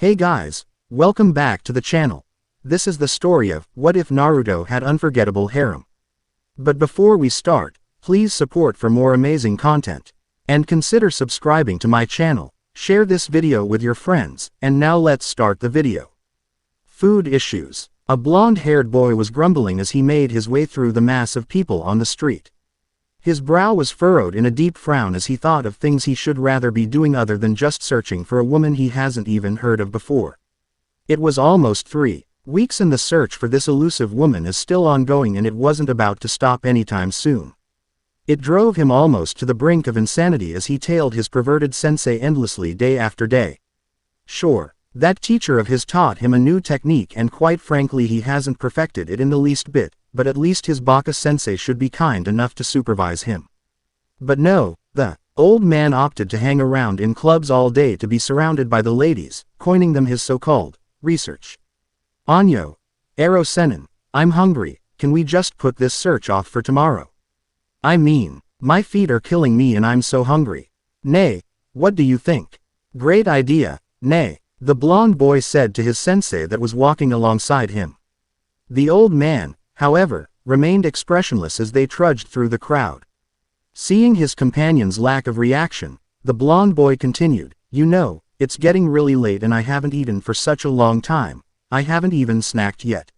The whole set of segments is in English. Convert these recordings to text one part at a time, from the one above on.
Hey guys, welcome back to the channel. This is the story of What If Naruto Had Unforgettable Harem. But before we start, please support for more amazing content. And consider subscribing to my channel, share this video with your friends, and now let's start the video. Food issues. A blonde-haired boy was grumbling as he made his way through the mass of people on the street. His brow was furrowed in a deep frown as he thought of things he should rather be doing other than just searching for a woman he hasn't even heard of before. It was almost 3 weeks and the search for this elusive woman is still ongoing, and it wasn't about to stop anytime soon. It drove him almost to the brink of insanity as he tailed his perverted sensei endlessly day after day. Sure, that teacher of his taught him a new technique, and quite frankly he hasn't perfected it in the least bit, but at least his baka sensei should be kind enough to supervise him. But no, the old man opted to hang around in clubs all day to be surrounded by the ladies, coining them his so-called research. Anyo, Ero Senin, I'm hungry, can we just put this search off for tomorrow? I mean, my feet are killing me and I'm so hungry. Nay, what do you think? Great idea, nay, the blonde boy said to his sensei that was walking alongside him. The old man, however, remained expressionless as they trudged through the crowd. Seeing his companion's lack of reaction, the blonde boy continued, you know, it's getting really late and I haven't eaten for such a long time, I haven't even snacked yet.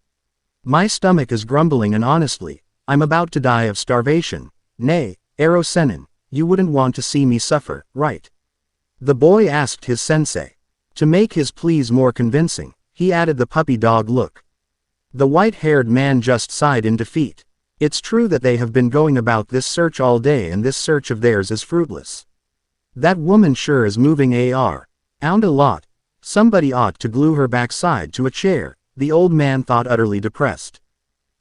My stomach is grumbling and honestly, I'm about to die of starvation. Nay, Ero Senin, you wouldn't want to see me suffer, right? The boy asked his sensei. To make his pleas more convincing, he added the puppy dog look. The white-haired man just sighed in defeat. It's true that they have been going about this search all day and this search of theirs is fruitless. That woman sure is moving around a lot. Somebody ought to glue her backside to a chair, the old man thought, utterly depressed.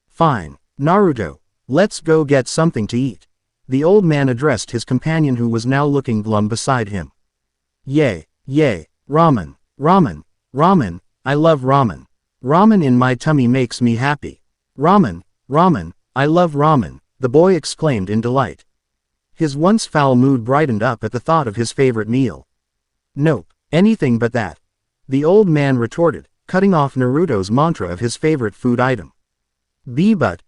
Fine, Naruto, let's go get something to eat. The old man addressed his companion who was now looking glum beside him. Yay, ramen, ramen, ramen, I love ramen. Ramen in my tummy makes me happy. Ramen, ramen, I love ramen, the boy exclaimed in delight. His once foul mood brightened up at the thought of his favorite meal. Nope, anything but that, the old man retorted, cutting off Naruto's mantra of his favorite food item. But,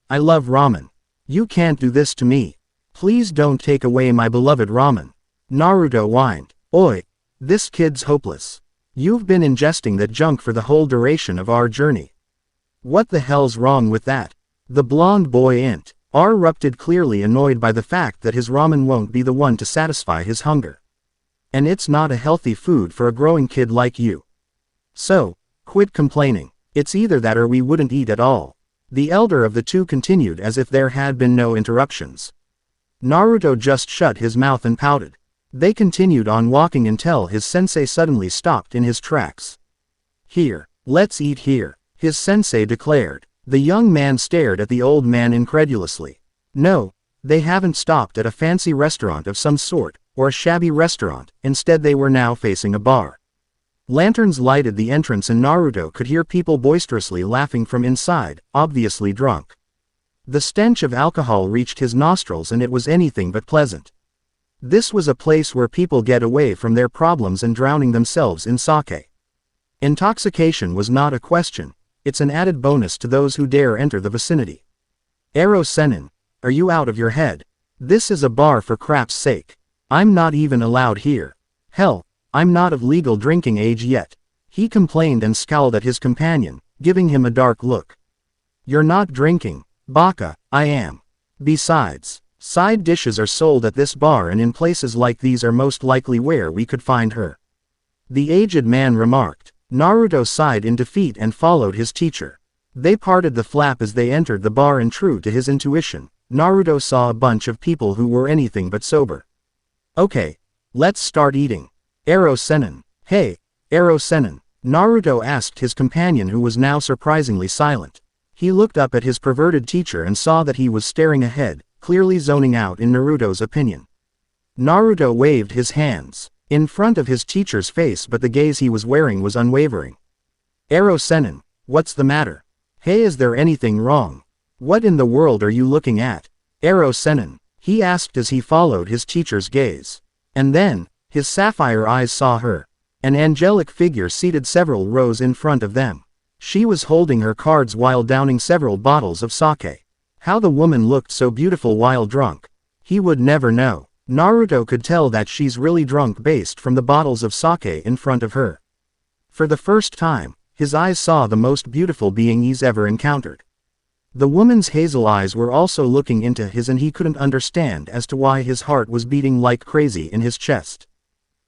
I love ramen. You can't do this to me. Please don't take away my beloved ramen. Naruto whined. Oi, this kid's hopeless. You've been ingesting that junk for the whole duration of our journey. What the hell's wrong with that? The blonde boy erupted, clearly annoyed by the fact that his ramen won't be the one to satisfy his hunger. And it's not a healthy food for a growing kid like you. So, quit complaining. It's either that or we wouldn't eat at all. The elder of the two continued as if there had been no interruptions. Naruto just shut his mouth and pouted. They continued on walking until his sensei suddenly stopped in his tracks. Here, let's eat here, his sensei declared. The young man stared at the old man incredulously. No, they haven't stopped at a fancy restaurant of some sort, or a shabby restaurant, instead they were now facing a bar. Lanterns lighted the entrance and Naruto could hear people boisterously laughing from inside, obviously drunk. The stench of alcohol reached his nostrils and it was anything but pleasant. This was a place where people get away from their problems and drowning themselves in sake. Intoxication was not a question, it's an added bonus to those who dare enter the vicinity. Ero Senin, are you out of your head? This is a bar for crap's sake. I'm not even allowed here. Hell, I'm not of legal drinking age yet. He complained and scowled at his companion, giving him a dark look. You're not drinking, Baka, I am. Besides, side dishes are sold at this bar and in places like these are most likely where we could find her. The aged man remarked. Naruto sighed in defeat and followed his teacher. They parted the flap as they entered the bar and true to his intuition, Naruto saw a bunch of people who were anything but sober. Okay, let's start eating. Ero Senin. Hey, Ero Senin. Naruto asked his companion who was now surprisingly silent. He looked up at his perverted teacher and saw that he was staring ahead, clearly zoning out in Naruto's opinion. Naruto waved his hands in front of his teacher's face, but the gaze he was wearing was unwavering. Ero Senin, what's the matter? Hey, is there anything wrong? What in the world are you looking at? Ero Senin, he asked as he followed his teacher's gaze. And then, his sapphire eyes saw her. An angelic figure seated several rows in front of them. She was holding her cards while downing several bottles of sake. How the woman looked so beautiful while drunk. He would never know. Naruto could tell that she's really drunk based from the bottles of sake in front of her. For the first time, his eyes saw the most beautiful being he's ever encountered. The woman's hazel eyes were also looking into his, and he couldn't understand as to why his heart was beating like crazy in his chest.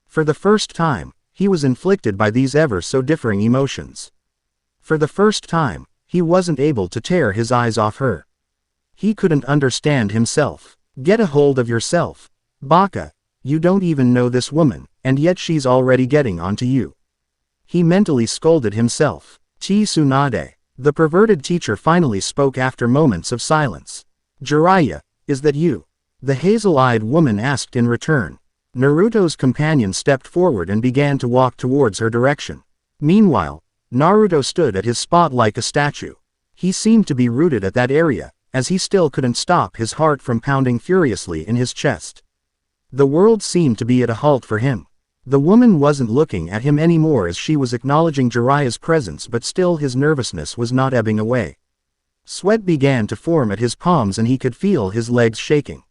For the first time, he was inflicted by these ever so differing emotions. For the first time, he wasn't able to tear his eyes off her. He couldn't understand himself. Get a hold of yourself. Baka, you don't even know this woman, and yet she's already getting onto you. He mentally scolded himself. Tsunade. The perverted teacher finally spoke after moments of silence. Jiraiya, is that you? The hazel-eyed woman asked in return. Naruto's companion stepped forward and began to walk towards her direction. Meanwhile, Naruto stood at his spot like a statue. He seemed to be rooted at that area, as he still couldn't stop his heart from pounding furiously in his chest. The world seemed to be at a halt for him. The woman wasn't looking at him anymore as she was acknowledging Jiraiya's presence, but still his nervousness was not ebbing away. Sweat began to form at his palms and he could feel his legs shaking.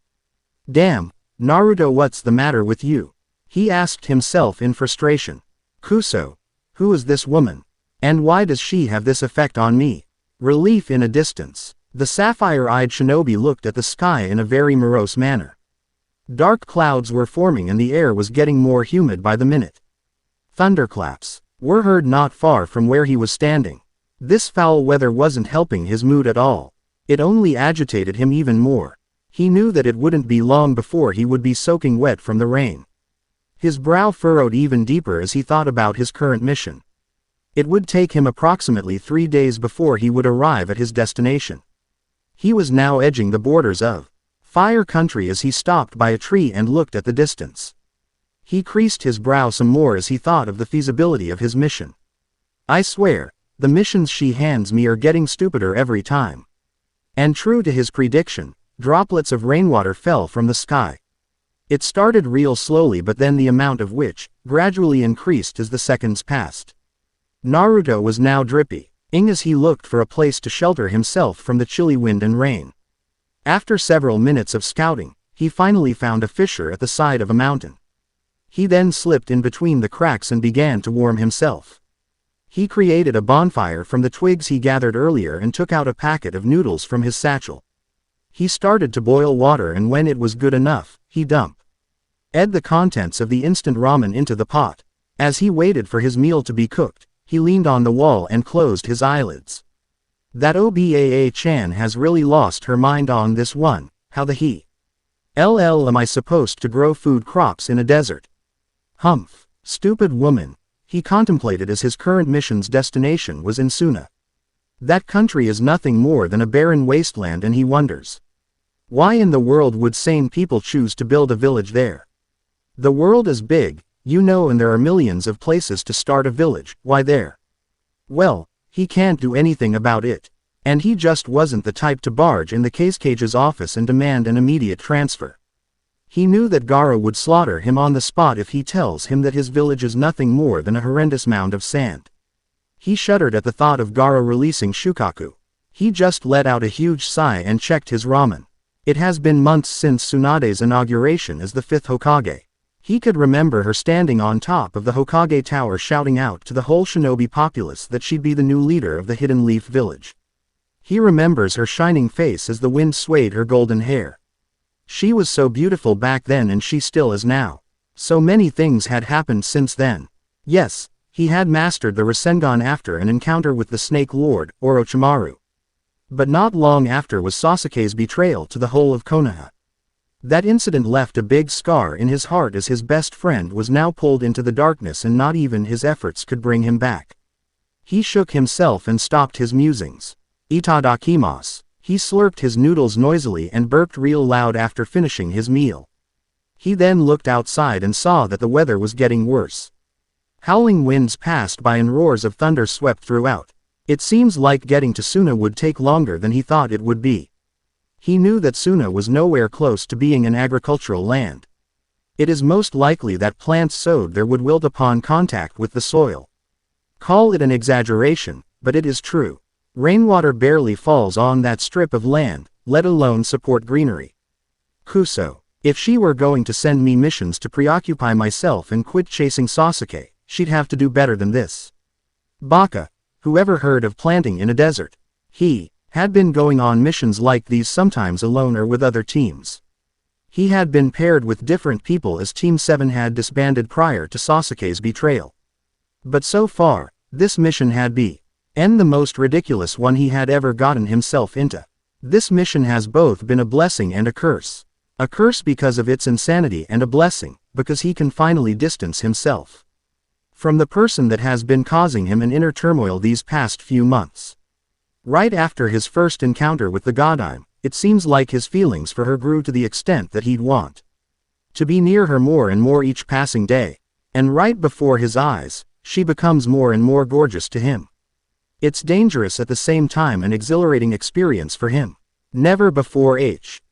Damn, Naruto, what's the matter with you? He asked himself in frustration. Kuso, who is this woman? And why does she have this effect on me? Relief in a distance. The sapphire-eyed shinobi looked at the sky in a very morose manner. Dark clouds were forming and the air was getting more humid by the minute. Thunderclaps were heard not far from where he was standing. This foul weather wasn't helping his mood at all. It only agitated him even more. He knew that it wouldn't be long before he would be soaking wet from the rain. His brow furrowed even deeper as he thought about his current mission. It would take him approximately 3 days before he would arrive at his destination. He was now edging the borders of Fire Country as he stopped by a tree and looked at the distance. He creased his brow some more as he thought of the feasibility of his mission. I swear, the missions she hands me are getting stupider every time. And true to his prediction, droplets of rainwater fell from the sky. It started real slowly, but then the amount of which gradually increased as the seconds passed. Naruto was now dripping as he looked for a place to shelter himself from the chilly wind and rain. After several minutes of scouting, he finally found a fissure at the side of a mountain. He then slipped in between the cracks and began to warm himself. He created a bonfire from the twigs he gathered earlier and took out a packet of noodles from his satchel. He started to boil water, and when it was good enough, he dumped the contents of the instant ramen into the pot. As he waited for his meal to be cooked, he leaned on the wall and closed his eyelids. That Obaa-chan has really lost her mind on this one. How the hell am I supposed to grow food crops in a desert? Humph. Stupid woman. He contemplated as his current mission's destination was in Suna. That country is nothing more than a barren wasteland, and he wonders, why in the world would sane people choose to build a village there? The world is big, you know, and there are millions of places to start a village. Why there? Well, he can't do anything about it. And he just wasn't the type to barge in the Cage's office and demand an immediate transfer. He knew that Gaara would slaughter him on the spot if he tells him that his village is nothing more than a horrendous mound of sand. He shuddered at the thought of Gaara releasing Shukaku. He just let out a huge sigh and checked his ramen. It has been months since Tsunade's inauguration as the 5th Hokage. He could remember her standing on top of the Hokage tower shouting out to the whole shinobi populace that she'd be the new leader of the Hidden Leaf Village. He remembers her shining face as the wind swayed her golden hair. She was so beautiful back then, and she still is now. So many things had happened since then. Yes, he had mastered the Rasengan after an encounter with the Snake Lord, Orochimaru. But not long after was Sasuke's betrayal to the whole of Konoha. That incident left a big scar in his heart as his best friend was now pulled into the darkness and not even his efforts could bring him back. He shook himself and stopped his musings. Itadakimasu. He slurped his noodles noisily and burped real loud after finishing his meal. He then looked outside and saw that the weather was getting worse. Howling winds passed by and roars of thunder swept throughout. It seems like getting to Suna would take longer than he thought it would be. He knew that Suna was nowhere close to being an agricultural land. It is most likely that plants sowed there would wilt upon contact with the soil. Call it an exaggeration, but it is true. Rainwater barely falls on that strip of land, let alone support greenery. Kuso. If she were going to send me missions to preoccupy myself and quit chasing Sasuke, she'd have to do better than this. Baka. Whoever heard of planting in a desert? He had been going on missions like these sometimes alone or with other teams. He had been paired with different people as Team 7 had disbanded prior to Sasuke's betrayal. But so far, this mission had been the most ridiculous one he had ever gotten himself into. This mission has both been a blessing and a curse. A curse because of its insanity and a blessing, because he can finally distance himself from the person that has been causing him an inner turmoil these past few months. Right after his first encounter with the Godime, it seems like his feelings for her grew to the extent that he'd want to be near her more and more each passing day. And right before his eyes, she becomes more and more gorgeous to him. It's dangerous at the same time an exhilarating experience for him. Never before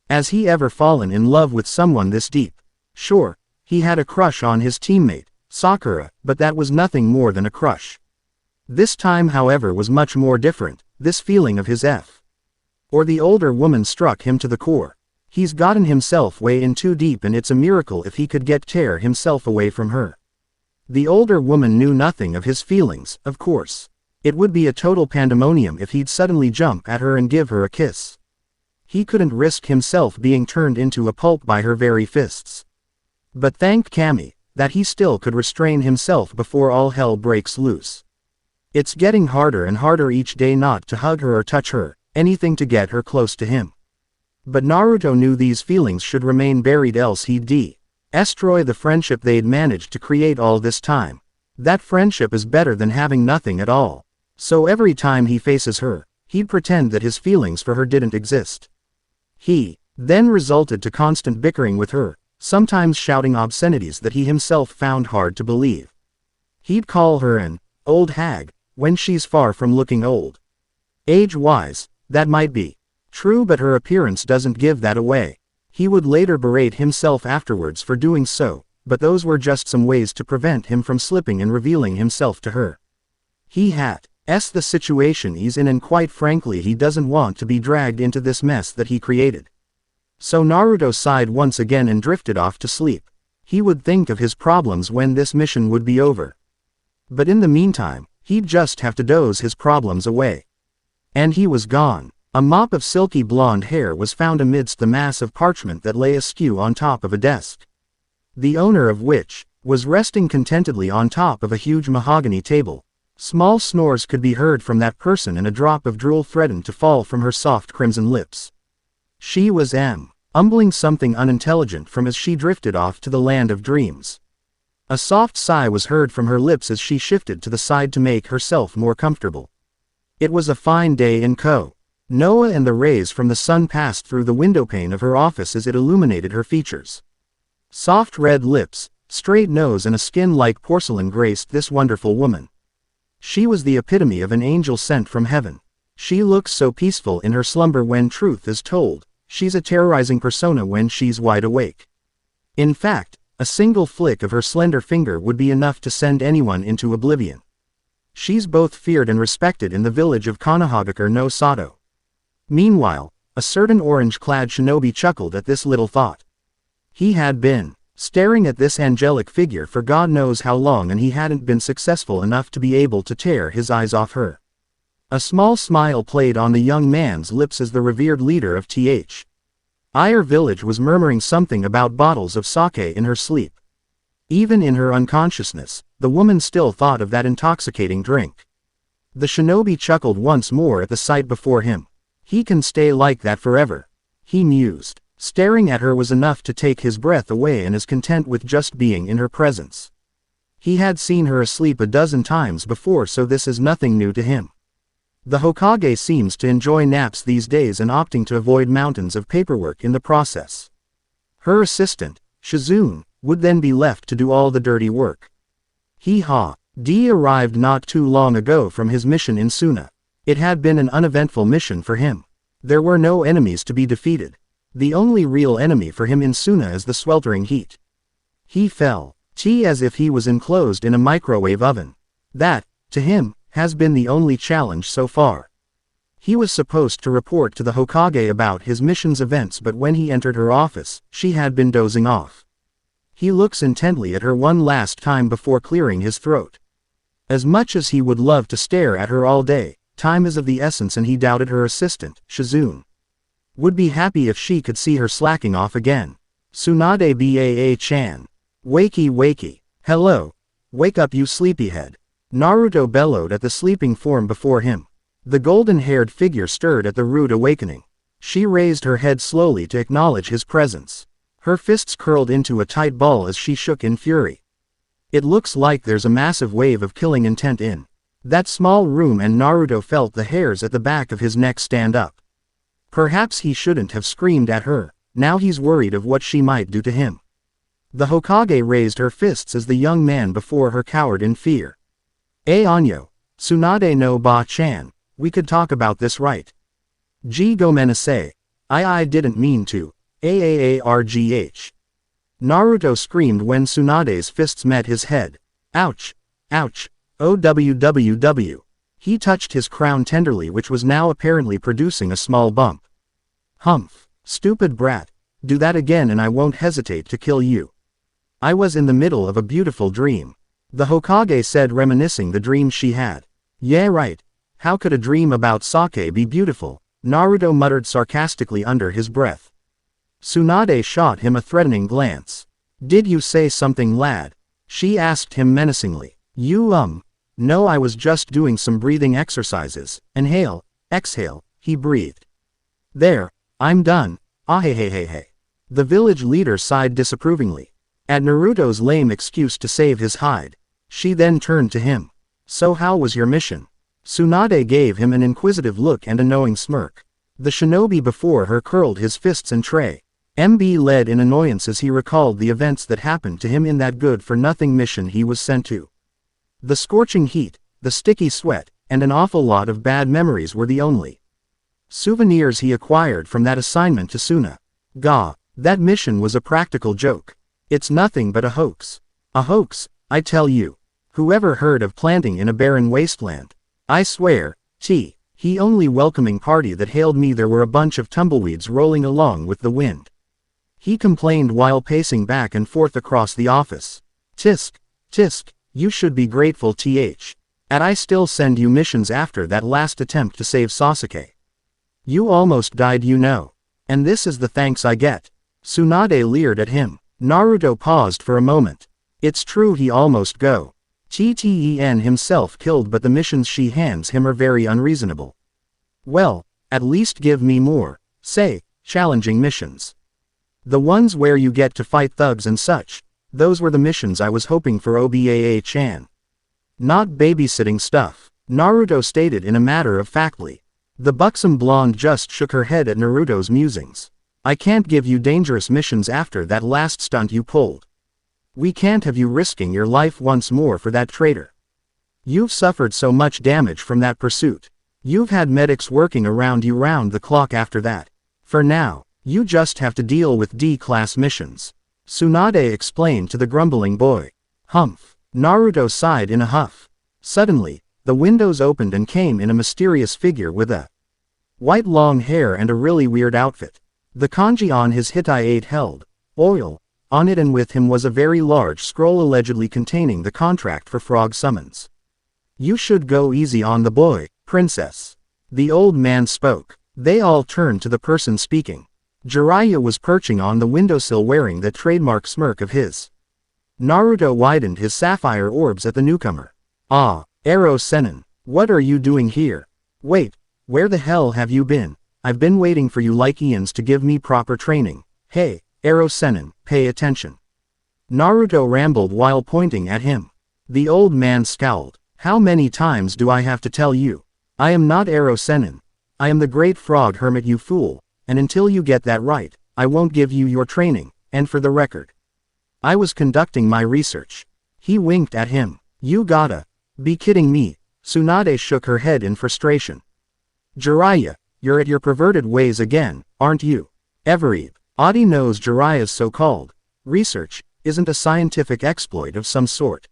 has he ever fallen in love with someone this deep. Sure, he had a crush on his teammate, Sakura, but that was nothing more than a crush. This time however was much more different. This feeling of his or the older woman struck him to the core. He's gotten himself way in too deep and it's a miracle if he could tear himself away from her. The older woman knew nothing of his feelings, of course. It would be a total pandemonium if he'd suddenly jump at her and give her a kiss. He couldn't risk himself being turned into a pulp by her very fists. But thank Kami, that he still could restrain himself before all hell breaks loose. It's getting harder and harder each day not to hug her or touch her, anything to get her close to him. But Naruto knew these feelings should remain buried else he'd destroy the friendship they'd managed to create all this time. That friendship is better than having nothing at all. So every time he faces her, he'd pretend that his feelings for her didn't exist. He then resorted to constant bickering with her, sometimes shouting obscenities that he himself found hard to believe. He'd call her an old hag, when she's far from looking old. Age-wise, that might be true, but her appearance doesn't give that away. He would later berate himself afterwards for doing so, but those were just some ways to prevent him from slipping and revealing himself to her. He had the situation he's in and quite frankly he doesn't want to be dragged into this mess that he created. So Naruto sighed once again and drifted off to sleep. He would think of his problems when this mission would be over. But in the meantime, he'd just have to doze his problems away. And he was gone. A mop of silky blonde hair was found amidst the mass of parchment that lay askew on top of a desk. The owner of which was resting contentedly on top of a huge mahogany table. Small snores could be heard from that person and a drop of drool threatened to fall from her soft crimson lips. She was mumbling something unintelligent from as she drifted off to the land of dreams. A soft sigh was heard from her lips as she shifted to the side to make herself more comfortable. It was a fine day in Noah and the rays from the sun passed through the windowpane of her office as it illuminated her features. Soft red lips, straight nose and a skin like porcelain graced this wonderful woman. She was the epitome of an angel sent from heaven. She looks so peaceful in her slumber when truth is told. She's a terrorizing persona when she's wide awake. In fact, a single flick of her slender finger would be enough to send anyone into oblivion. She's both feared and respected in the village of Konohagakure no Sato. Meanwhile, a certain orange-clad shinobi chuckled at this little thought. He had been staring at this angelic figure for God knows how long and he hadn't been successful enough to be able to tear his eyes off her. A small smile played on the young man's lips as the revered leader of Ir village was murmuring something about bottles of sake in her sleep. Even in her unconsciousness, the woman still thought of that intoxicating drink. The shinobi chuckled once more at the sight before him. He can stay like that forever, he mused. Staring at her was enough to take his breath away and is content with just being in her presence. He had seen her asleep a dozen times before, so this is nothing new to him. The Hokage seems to enjoy naps these days and opting to avoid mountains of paperwork in the process. Her assistant, Shizune, would then be left to do all the dirty work. He arrived not too long ago from his mission in Suna. It had been an uneventful mission for him. There were no enemies to be defeated. The only real enemy for him in Suna is the sweltering heat. He fell, as if he was enclosed in a microwave oven. That, to him, has been the only challenge so far. He was supposed to report to the Hokage about his mission's events, but when he entered her office, she had been dozing off. He looks intently at her one last time before clearing his throat. As much as he would love to stare at her all day, time is of the essence, and he doubted her assistant, Shizune, would be happy if she could see her slacking off again. Tsunade Baa-chan. Wakey wakey. Hello. Wake up, you sleepyhead. Naruto bellowed at the sleeping form before him. The golden-haired figure stirred at the rude awakening. She raised her head slowly to acknowledge his presence. Her fists curled into a tight ball as she shook in fury. It looks like there's a massive wave of killing intent in that small room, and Naruto felt the hairs at the back of his neck stand up. Perhaps he shouldn't have screamed at her. Now he's worried of what she might do to him. The Hokage raised her fists as the young man before her cowered in fear. Anyo, Tsunade no Ba-chan, we could talk about this, right? Gomenasai. I didn't mean to. Aargh. Naruto screamed when Tsunade's fists met his head. Ouch. Ouch. OWWW. He touched his crown tenderly, which was now apparently producing a small bump. Humph. Stupid brat. Do that again and I won't hesitate to kill you. I was in the middle of a beautiful dream. The Hokage said, reminiscing the dream she had. Yeah, right. How could a dream about sake be beautiful? Naruto muttered sarcastically under his breath. Tsunade shot him a threatening glance. Did you say something, lad? She asked him menacingly. No, I was just doing some breathing exercises. Inhale, exhale, he breathed. There, I'm done. Ahehehehe. The village leader sighed disapprovingly at Naruto's lame excuse to save his hide. She then turned to him. So how was your mission? Tsunade gave him an inquisitive look and a knowing smirk. The shinobi before her curled his fists and tray. MB led in annoyance as he recalled the events that happened to him in that good-for-nothing mission he was sent to. The scorching heat, the sticky sweat, and an awful lot of bad memories were the only souvenirs he acquired from that assignment to Suna. Gah, that mission was a practical joke. It's nothing but a hoax. A hoax, I tell you. Whoever heard of planting in a barren wasteland? I swear, he only welcoming party that hailed me, there were a bunch of tumbleweeds rolling along with the wind. He complained while pacing back and forth across the office. Tisk, you should be grateful and I still send you missions after that last attempt to save Sasuke. You almost died, you know. And this is the thanks I get. Tsunade leered at him. Naruto paused for a moment. It's true, he almost go. Tten himself killed, but the missions she hands him are very unreasonable. Well, at least give me more, say, challenging missions. The ones where you get to fight thugs and such. Those were the missions I was hoping for, Obaa-chan. Not babysitting stuff, Naruto stated in a matter-of-factly. The buxom blonde just shook her head at Naruto's musings. I can't give you dangerous missions after that last stunt you pulled. We can't have you risking your life once more for that traitor. You've suffered so much damage from that pursuit. You've had medics working around you round the clock after that. For now, you just have to deal with D-class missions. Tsunade explained to the grumbling boy. Humph. Naruto sighed in a huff. Suddenly, the windows opened and came in a mysterious figure with a white long hair and a really weird outfit. The kanji on his Hittite held oil on it, and with him was a very large scroll allegedly containing the contract for frog summons. You should go easy on the boy, princess. The old man spoke. They all turned to the person speaking. Jiraiya was perching on the windowsill wearing that trademark smirk of his. Naruto widened his sapphire orbs at the newcomer. Ah, Ero Sennin, what are you doing here? Wait, where the hell have you been? I've been waiting for you like Ian's to give me proper training. Hey, Ero Sennin, pay attention. Naruto rambled while pointing at him. The old man scowled. How many times do I have to tell you? I am not Ero Sennin. I am the great frog hermit, you fool, and until you get that right, I won't give you your training, and for the record, I was conducting my research. He winked at him. You gotta be kidding me. Tsunade shook her head in frustration. Jiraiya, you're at your perverted ways again, aren't you? Every Adi knows Jiraiya's so-called research. isn't a scientific exploit of some sort.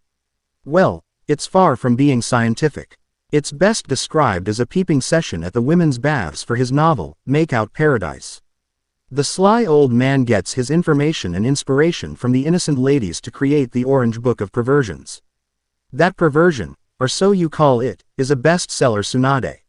Well, it's far from being scientific. It's best described as a peeping session at the women's baths for his novel, Make-Out Paradise. The sly old man gets his information and inspiration from the innocent ladies to create the Orange Book of Perversions. That perversion, or so you call it, is a bestseller Tsunade.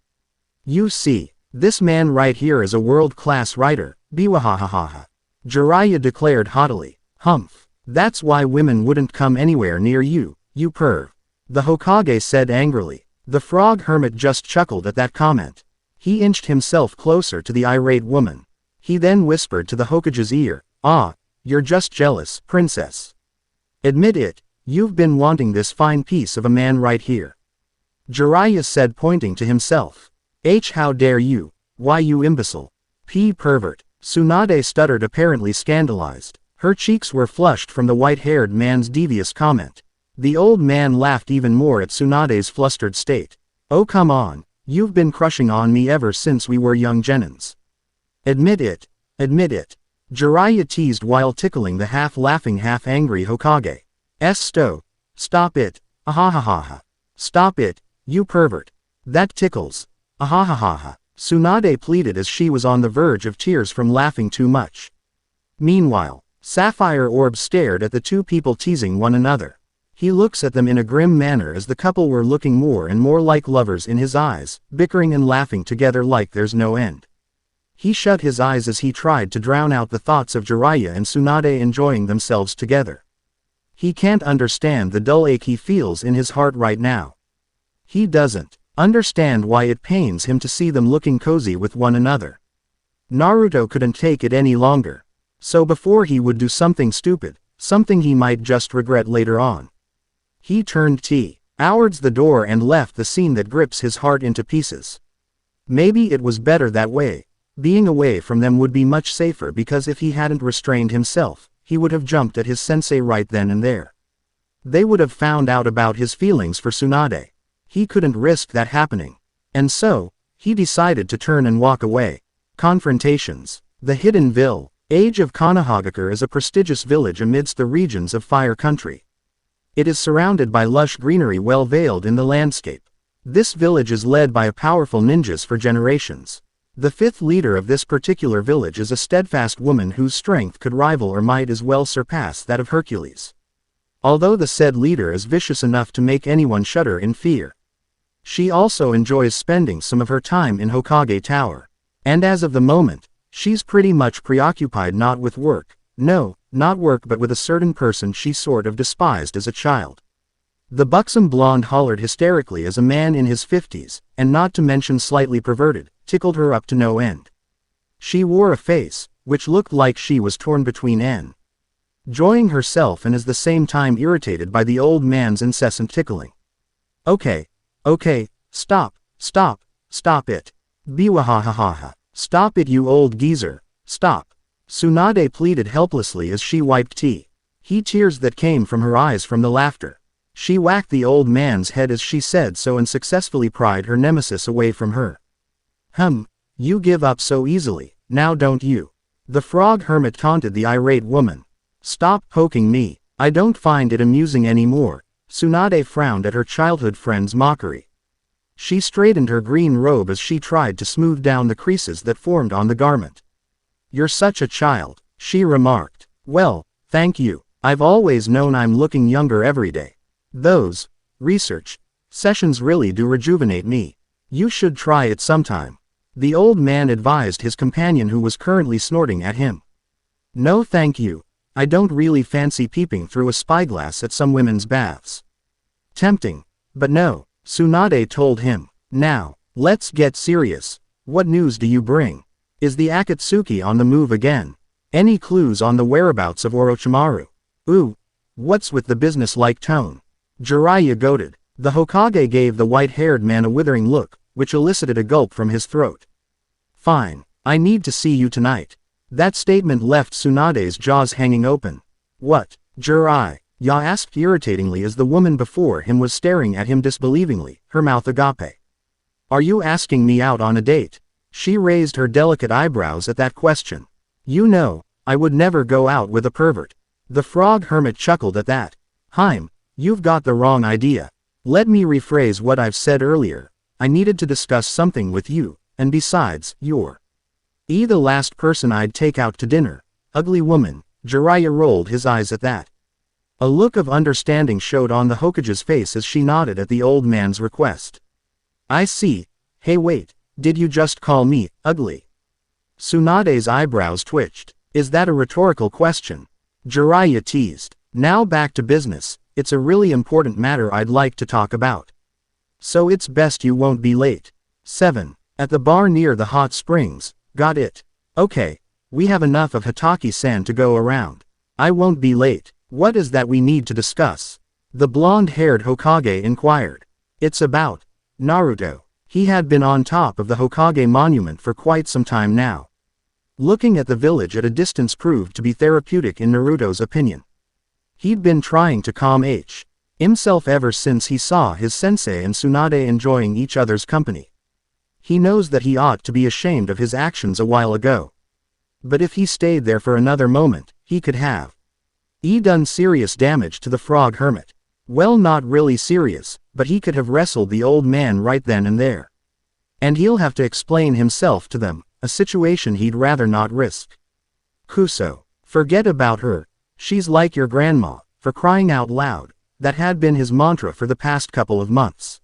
You see, this man right here is a world-class writer, biwahahaha. Jiraiya declared haughtily. Humph. That's why women wouldn't come anywhere near you, you perv. The Hokage said angrily. The frog hermit just chuckled at that comment. He inched himself closer to the irate woman. He then whispered to the Hokage's ear, "Ah, you're just jealous, princess. Admit it, you've been wanting this fine piece of a man right here." Jiraiya said, pointing to himself. How dare you? Why, you imbecile. Pervert. Tsunade stuttered, apparently scandalized. Her cheeks were flushed from the white-haired man's devious comment. The old man laughed even more at Tsunade's flustered state. Oh come on, you've been crushing on me ever since we were young genins. Admit it. Admit it. Jiraiya teased while tickling the half-laughing half-angry Hokage. Stop it. Ahahaha. Stop it, you pervert. That tickles. Ahahaha. Tsunade pleaded as she was on the verge of tears from laughing too much. Meanwhile, Sapphire Orb stared at the two people teasing one another. He looks at them in a grim manner as the couple were looking more and more like lovers in his eyes, bickering and laughing together like there's no end. He shut his eyes as he tried to drown out the thoughts of Jiraiya and Tsunade enjoying themselves together. He can't understand the dull ache he feels in his heart right now. He doesn't understand why it pains him to see them looking cozy with one another. Naruto couldn't take it any longer. So before he would do something stupid, something he might just regret later on, he turned towards the door and left the scene that grips his heart into pieces. Maybe it was better that way. Being away from them would be much safer, because if he hadn't restrained himself, he would have jumped at his sensei right then and there. They would have found out about his feelings for Tsunade. He couldn't risk that happening. And so, he decided to turn and walk away. Confrontations. The Hidden Village of Konohagakure is a prestigious village amidst the regions of Fire Country. It is surrounded by lush greenery well veiled in the landscape. This village is led by a powerful ninjas for generations. The fifth leader of this particular village is a steadfast woman whose strength could rival or might as well surpass that of Hercules. Although the said leader is vicious enough to make anyone shudder in fear. She also enjoys spending some of her time in Hokage Tower. And as of the moment, she's pretty much preoccupied not with work, no, not work, but with a certain person she sort of despised as a child. The buxom blonde hollered hysterically as a man in his 50s, and not to mention slightly perverted, tickled her up to no end. She wore a face, which looked like she was torn between enjoying herself and at the same time irritated by the old man's incessant tickling. Okay, stop it. Biwahahaha. Stop it, you old geezer, stop. Tsunade pleaded helplessly as she wiped tears that came from her eyes from the laughter. She whacked the old man's head as she said so and successfully pried her nemesis away from her. You give up so easily, now don't you? The frog hermit taunted the irate woman. Stop poking me, I don't find it amusing anymore. Tsunade frowned at her childhood friend's mockery. She straightened her green robe as she tried to smooth down the creases that formed on the garment. You're such a child, she remarked. Well, thank you. I've always known I'm looking younger every day. Those research sessions really do rejuvenate me. You should try it sometime. The old man advised his companion, who was currently snorting at him. No thank you. I don't really fancy peeping through a spyglass at some women's baths. Tempting, but no, Tsunade told him. Now, let's get serious. What news do you bring? Is the Akatsuki on the move again? Any clues on the whereabouts of Orochimaru? Ooh, what's with the business-like tone? Jiraiya goaded. The Hokage gave the white-haired man a withering look, which elicited a gulp from his throat. Fine, I need to see you tonight. That statement left Tsunade's jaws hanging open. What, Jiraiya asked irritatingly as the woman before him was staring at him disbelievingly, her mouth agape. Are you asking me out on a date? She raised her delicate eyebrows at that question. You know, I would never go out with a pervert. The frog hermit chuckled at that. "Harem, you've got the wrong idea. Let me rephrase what I've said earlier. I needed to discuss something with you, and besides, you're the last person I'd take out to dinner." "Ugly woman." Jiraiya rolled his eyes at that. A look of understanding showed on the Hokage's face as she nodded at the old man's request. "I see. Hey wait, did you just call me ugly?" Tsunade's eyebrows twitched. "Is that a rhetorical question?" Jiraiya teased. "Now back to business, it's a really important matter I'd like to talk about. So it's best you won't be late." 7. At the bar near the hot springs. "Got it. Okay, we have enough of Hatake-san to go around. I won't be late. What is that we need to discuss?" The blonde-haired Hokage inquired. "It's about Naruto." He had been on top of the Hokage monument for quite some time now. Looking at the village at a distance proved to be therapeutic in Naruto's opinion. He'd been trying to calm himself ever since he saw his sensei and Tsunade enjoying each other's company. He knows that he ought to be ashamed of his actions a while ago. But if he stayed there for another moment, he could have done serious damage to the frog hermit. Well, not really serious, but he could have wrestled the old man right then and there. And he'll have to explain himself to them, a situation he'd rather not risk. "Kuso. Forget about her. She's like your grandma, for crying out loud." That had been his mantra for the past couple of months.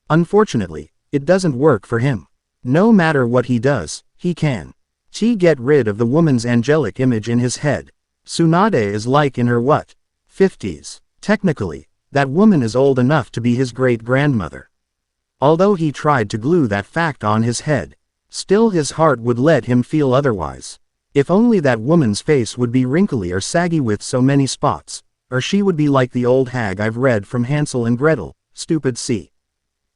Unfortunately, it doesn't work for him. No matter what he does, he can't get rid of the woman's angelic image in his head. Tsunade is like in her 50s. Technically, that woman is old enough to be his great-grandmother. Although he tried to glue that fact on his head, still his heart would let him feel otherwise. If only that woman's face would be wrinkly or saggy with so many spots, or she would be like the old hag I've read from Hansel and Gretel, stupid C.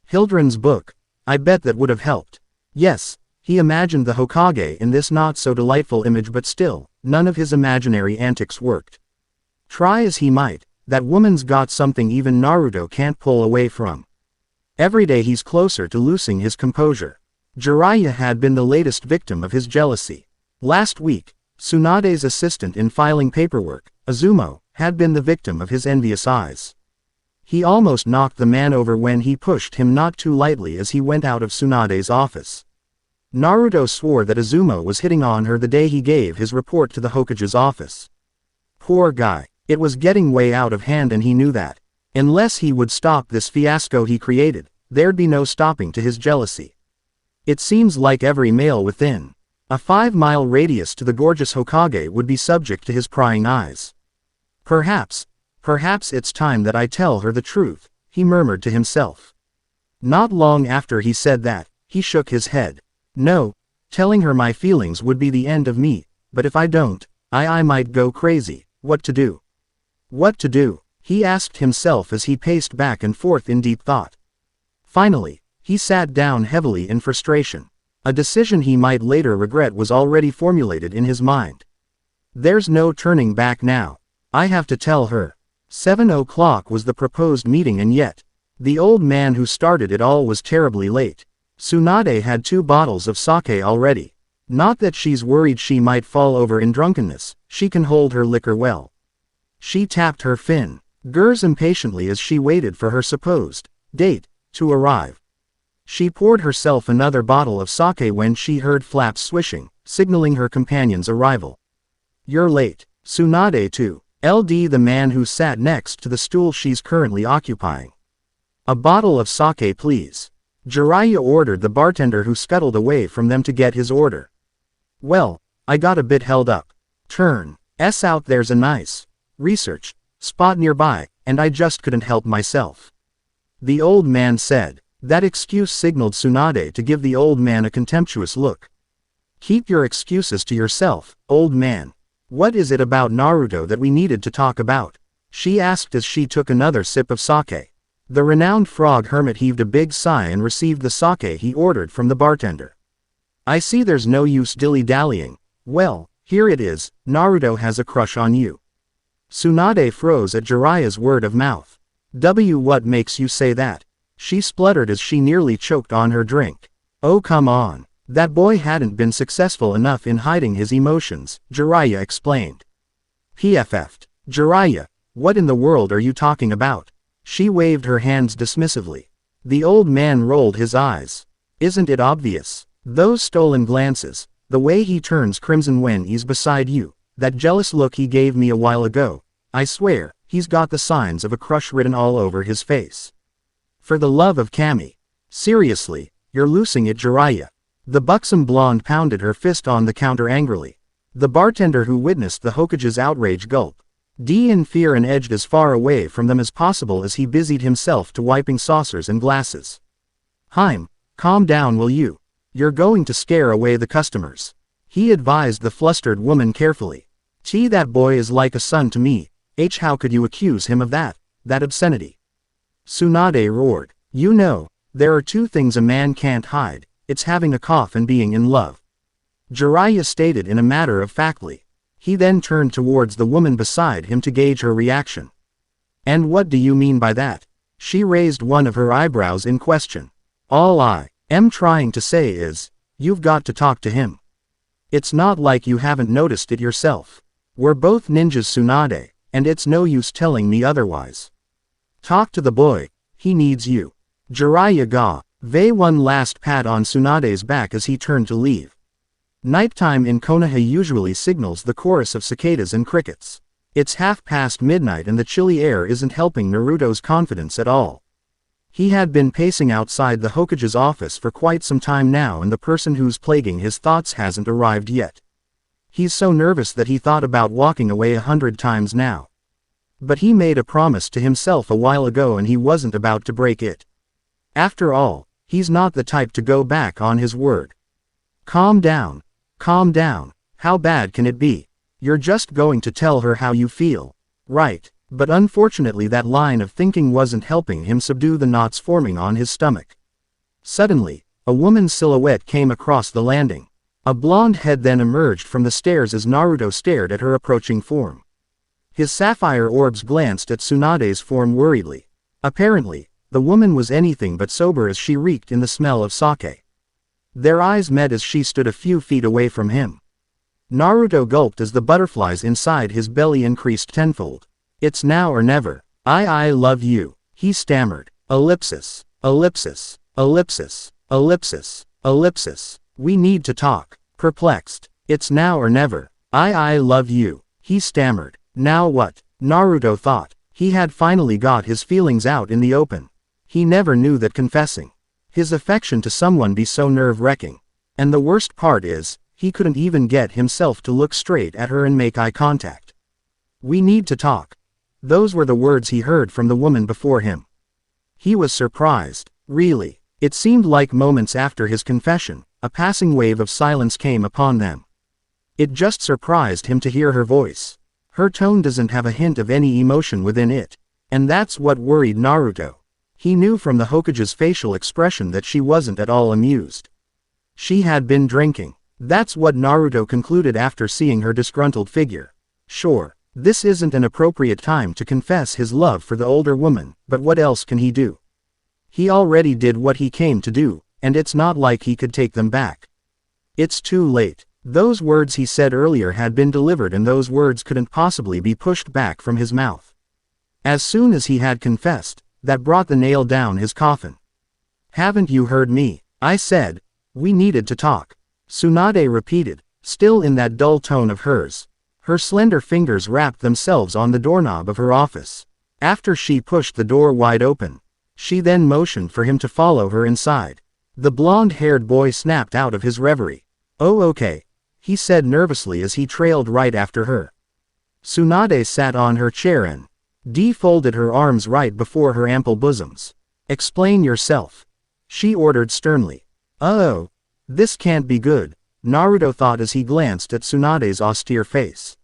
Hildren's book. I bet that would have helped. Yes, he imagined the Hokage in this not-so-delightful image, but still, none of his imaginary antics worked. Try as he might, that woman's got something even Naruto can't pull away from. Every day he's closer to losing his composure. Jiraiya had been the latest victim of his jealousy. Last week, Tsunade's assistant in filing paperwork, Azumo, had been the victim of his envious eyes. He almost knocked the man over when he pushed him not too lightly as he went out of Tsunade's office. Naruto swore that Azumo was hitting on her the day he gave his report to the Hokage's office. Poor guy, it was getting way out of hand and he knew that. Unless he would stop this fiasco he created, there'd be no stopping to his jealousy. It seems like every male within a 5-mile radius to the gorgeous Hokage would be subject to his prying eyes. Perhaps it's time that I tell her the truth, he murmured to himself. Not long after he said that, he shook his head. No, telling her my feelings would be the end of me, but if I don't, I might go crazy. What to do? What to do? He asked himself as he paced back and forth in deep thought. Finally, he sat down heavily in frustration. A decision he might later regret was already formulated in his mind. There's no turning back now. I have to tell her. 7 o'clock was the proposed meeting, and yet, the old man who started it all was terribly late. Tsunade had 2 bottles of sake already. Not that she's worried she might fall over in drunkenness, she can hold her liquor well. She tapped her fingers impatiently as she waited for her supposed date to arrive. She poured herself another bottle of sake when she heard flaps swishing, signaling her companion's arrival. You're late. Tsunade too. LD the man who sat next to the stool she's currently occupying. A bottle of sake please. Jiraiya ordered the bartender who scuttled away from them to get his order. Well, I got a bit held up. Turns out there's a nice research spot nearby, and I just couldn't help myself. The old man said. That excuse signaled Tsunade to give the old man a contemptuous look. Keep your excuses to yourself, old man. What is it about Naruto that we needed to talk about? She asked as she took another sip of sake. The renowned frog hermit heaved a big sigh and received the sake he ordered from the bartender. I see there's no use dilly-dallying. Well, here it is, Naruto has a crush on you. Tsunade froze at Jiraiya's word of mouth. What makes you say that? She spluttered as she nearly choked on her drink. Oh come on. That boy hadn't been successful enough in hiding his emotions, Jiraiya explained. PFF'd. Jiraiya, what in the world are you talking about? She waved her hands dismissively. The old man rolled his eyes. Isn't it obvious? Those stolen glances, the way he turns crimson when he's beside you, that jealous look he gave me a while ago, I swear, he's got the signs of a crush written all over his face. For the love of Kami. Seriously, you're losing it, Jiraiya. The buxom blonde pounded her fist on the counter angrily. The bartender who witnessed the Hokage's outrage gulped in fear and edged as far away from them as possible as he busied himself to wiping saucers and glasses. "HAREM, calm down, will you? You're going to scare away the customers," he advised the flustered woman carefully. That boy is like a son to me. How could you accuse him of that obscenity?" Tsunade roared. "You know, there are two things a man can't hide, it's having a cough and being in love," Jiraiya stated in a matter-of-factly. He then turned towards the woman beside him to gauge her reaction. "And what do you mean by that?" She raised one of her eyebrows in question. "All I am trying to say is, you've got to talk to him. It's not like you haven't noticed it yourself. We're both ninjas, Tsunade, and it's no use telling me otherwise. Talk to the boy, he needs you." Jiraiya gave one last pat on Tsunade's back as he turned to leave. Nighttime in Konoha usually signals the chorus of cicadas and crickets. It's midnight and the chilly air isn't helping Naruto's confidence at all. He had been pacing outside the Hokage's office for quite some time now, and the person who's plaguing his thoughts hasn't arrived yet. He's so nervous that he thought about walking away 100 times now. But he made a promise to himself a while ago and he wasn't about to break it. After all, he's not the type to go back on his word. Calm down. Calm down. How bad can it be? You're just going to tell her how you feel. Right. But unfortunately that line of thinking wasn't helping him subdue the knots forming on his stomach. Suddenly, a woman's silhouette came across the landing. A blonde head then emerged from the stairs as Naruto stared at her approaching form. His sapphire orbs glanced at Tsunade's form worriedly. Apparently, the woman was anything but sober as she reeked in the smell of sake. Their eyes met as she stood a few feet away from him. Naruto gulped as the butterflies inside his belly increased tenfold. "It's now or never. I love you," he stammered. Ellipsis. Ellipsis. Ellipsis. Ellipsis. Ellipsis. "We need to talk." Perplexed. "It's now or never. I love you," he stammered. Now what? Naruto thought. He had finally got his feelings out in the open. He never knew that confessing his affection to someone be so nerve-wracking. And the worst part is, he couldn't even get himself to look straight at her and make eye contact. "We need to talk." Those were the words he heard from the woman before him. He was surprised. Really. It seemed like moments after his confession, a passing wave of silence came upon them. It just surprised him to hear her voice. Her tone doesn't have a hint of any emotion within it. And that's what worried Naruto. He knew from the Hokage's facial expression that she wasn't at all amused. She had been drinking. That's what Naruto concluded after seeing her disgruntled figure. Sure, this isn't an appropriate time to confess his love for the older woman, but what else can he do? He already did what he came to do, and it's not like he could take them back. It's too late. Those words he said earlier had been delivered and those words couldn't possibly be pushed back from his mouth. As soon as he had confessed, that brought the nail down his coffin. "Haven't you heard me? I said, we needed to talk," Tsunade repeated, still in that dull tone of hers. Her slender fingers wrapped themselves on the doorknob of her office. After she pushed the door wide open, she then motioned for him to follow her inside. The blonde-haired boy snapped out of his reverie. "Oh, okay," he said nervously as he trailed right after her. Tsunade sat on her chair and folded her arms right before her ample bosoms. "Explain yourself," she ordered sternly. "Oh, this can't be good," Naruto thought as he glanced at Tsunade's austere face.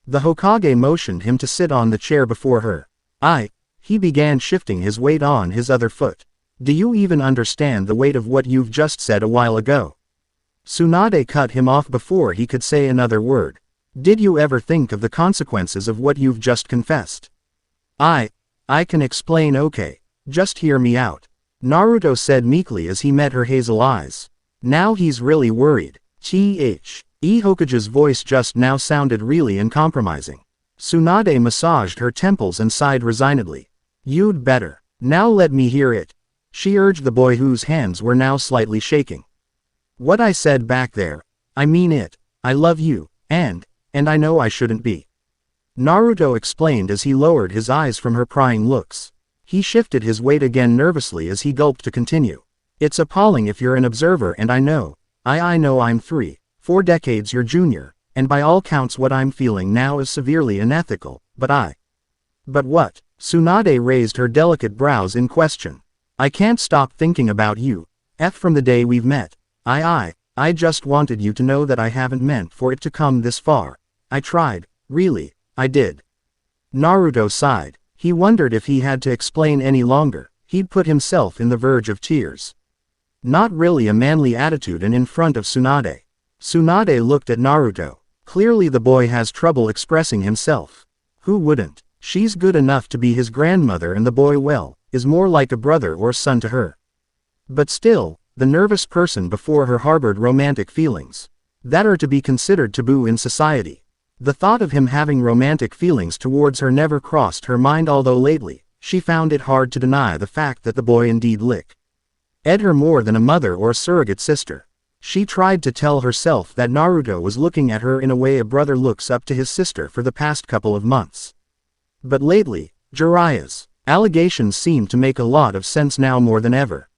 The Hokage motioned him to sit on the chair before her. He began shifting his weight on his other foot. "Do you even understand the weight of what you've just said a while ago?" Tsunade cut him off before he could say another word. "Did you ever think of the consequences of what you've just confessed?" I can explain, okay. Just hear me out," Naruto said meekly as he met her hazel eyes. Now he's really worried. Hokage's voice just now sounded really uncompromising. Tsunade massaged her temples and sighed resignedly. You'd better. Now let me hear it. She urged the boy whose hands were now slightly shaking. What I said back there. I mean it. I love you, and I know I shouldn't be. Naruto explained as he lowered his eyes from her prying looks. He shifted his weight again nervously as he gulped to continue. It's appalling if you're an observer, and I know I'm 3-4 decades your junior, and by all counts what I'm feeling now is severely unethical, but what? Tsunade raised her delicate brows in question. I can't stop thinking about you. From the day we've met. I just wanted you to know that I haven't meant for it to come this far. I tried, really, I did. Naruto sighed. He wondered if he had to explain any longer, he'd put himself in the verge of tears. Not really a manly attitude, and in front of Tsunade. Tsunade looked at Naruto. Clearly the boy has trouble expressing himself. Who wouldn't? She's good enough to be his grandmother, and the boy, well, is more like a brother or son to her. But still, the nervous person before her harbored romantic feelings that are to be considered taboo in society. The thought of him having romantic feelings towards her never crossed her mind, although lately, she found it hard to deny the fact that the boy indeed liked her more than a mother or a surrogate sister. She tried to tell herself that Naruto was looking at her in a way a brother looks up to his sister for the past couple of months. But lately, Jiraiya's allegations seemed to make a lot of sense now more than ever.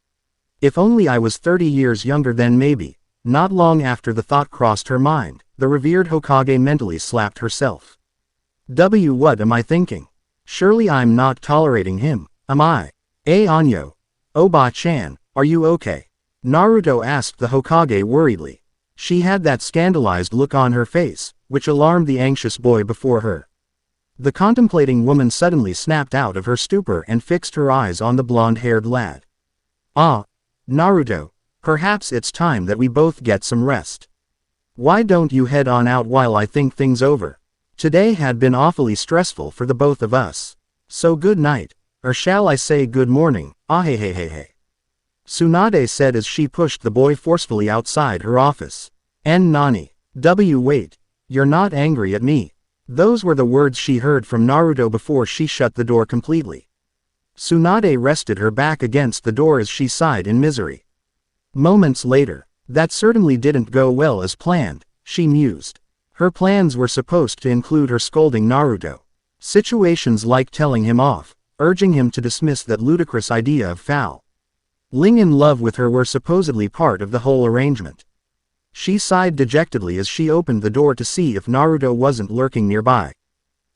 If only I was 30 years younger then maybe. Not long after the thought crossed her mind, the revered Hokage mentally slapped herself. What am I thinking? Surely I'm not tolerating him, am I? Anyo. Oba-chan, are you okay? Naruto asked the Hokage worriedly. She had that scandalized look on her face, which alarmed the anxious boy before her. The contemplating woman suddenly snapped out of her stupor and fixed her eyes on the blonde-haired lad. Naruto, perhaps it's time that we both get some rest. Why don't you head on out while I think things over? Today had been awfully stressful for the both of us. So good night, or shall I say good morning, ahehehehe. Tsunade said as she pushed the boy forcefully outside her office. Nani. Wait. You're not angry at me. Those were the words she heard from Naruto before she shut the door completely. Tsunade rested her back against the door as she sighed in misery. Moments later, that certainly didn't go well as planned, she mused. Her plans were supposed to include her scolding Naruto. Situations like telling him off, urging him to dismiss that ludicrous idea of falling in love with her were supposedly part of the whole arrangement. She sighed dejectedly as she opened the door to see if Naruto wasn't lurking nearby.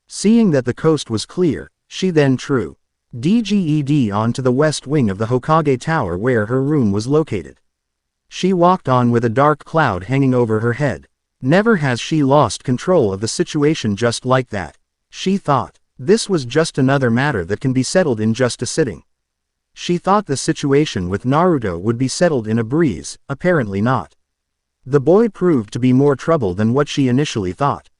Seeing that the coast was clear, she then DGED onto the west wing of the Hokage Tower where her room was located. She walked on with a dark cloud hanging over her head. Never has she lost control of the situation just like that, she thought. This was just another matter that can be settled in just a sitting. She thought the situation with Naruto would be settled in a breeze, apparently not. The boy proved to be more trouble than what she initially thought.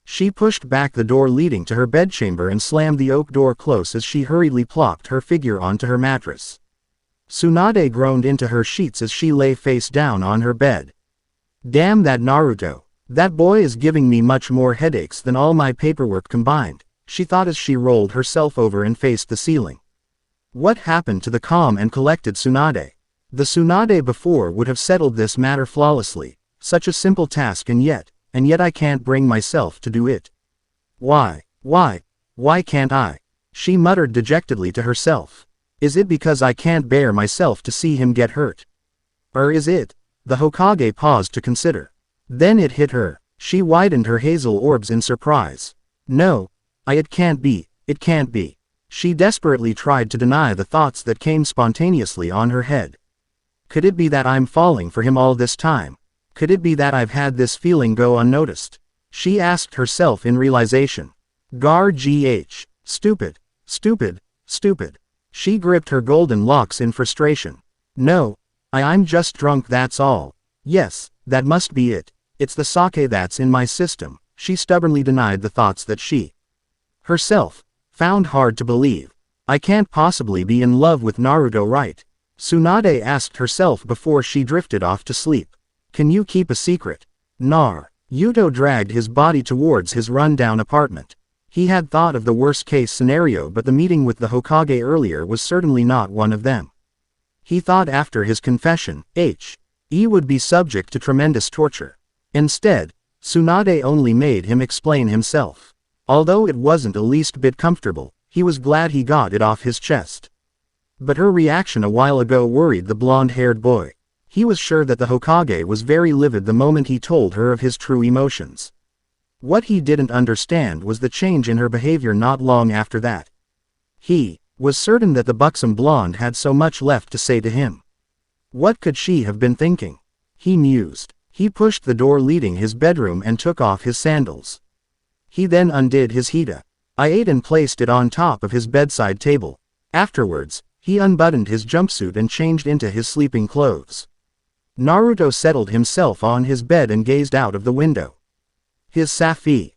She pushed back the door leading to her bedchamber and slammed the oak door close as she hurriedly plopped her figure onto her mattress. Tsunade groaned into her sheets as she lay face down on her bed. Damn that Naruto. That boy is giving me much more headaches than all my paperwork combined, she thought as she rolled herself over and faced the ceiling. What happened to the calm and collected Tsunade? The Tsunade before would have settled this matter flawlessly, such a simple task, and yet I can't bring myself to do it. Why can't I? She muttered dejectedly to herself. Is it because I can't bear myself to see him get hurt? Or is it? The Hokage paused to consider. Then it hit her. She widened her hazel orbs in surprise. No. It can't be. She desperately tried to deny the thoughts that came spontaneously on her head. Could it be that I'm falling for him all this time? Could it be that I've had this feeling go unnoticed? She asked herself in realization. Stupid. She gripped her golden locks in frustration. No. I'm just drunk, that's all. Yes, that must be it. It's the sake that's in my system. She stubbornly denied the thoughts that she herself found hard to believe. I can't possibly be in love with Naruto, right? Tsunade asked herself before she drifted off to sleep. Can you keep a secret? Yuto dragged his body towards his rundown apartment. He had thought of the worst-case scenario, but the meeting with the Hokage earlier was certainly not one of them. He thought after his confession, he would be subject to tremendous torture. Instead, Tsunade only made him explain himself. Although it wasn't the least bit comfortable, he was glad he got it off his chest. But her reaction a while ago worried the blonde-haired boy. He was sure that the Hokage was very livid the moment he told her of his true emotions. What he didn't understand was the change in her behavior not long after that. He was certain that the buxom blonde had so much left to say to him. What could she have been thinking? He mused. He pushed the door leading his bedroom and took off his sandals. He then undid his hita and placed it on top of his bedside table. Afterwards, he unbuttoned his jumpsuit and changed into his sleeping clothes. Naruto settled himself on his bed and gazed out of the window. His sapphire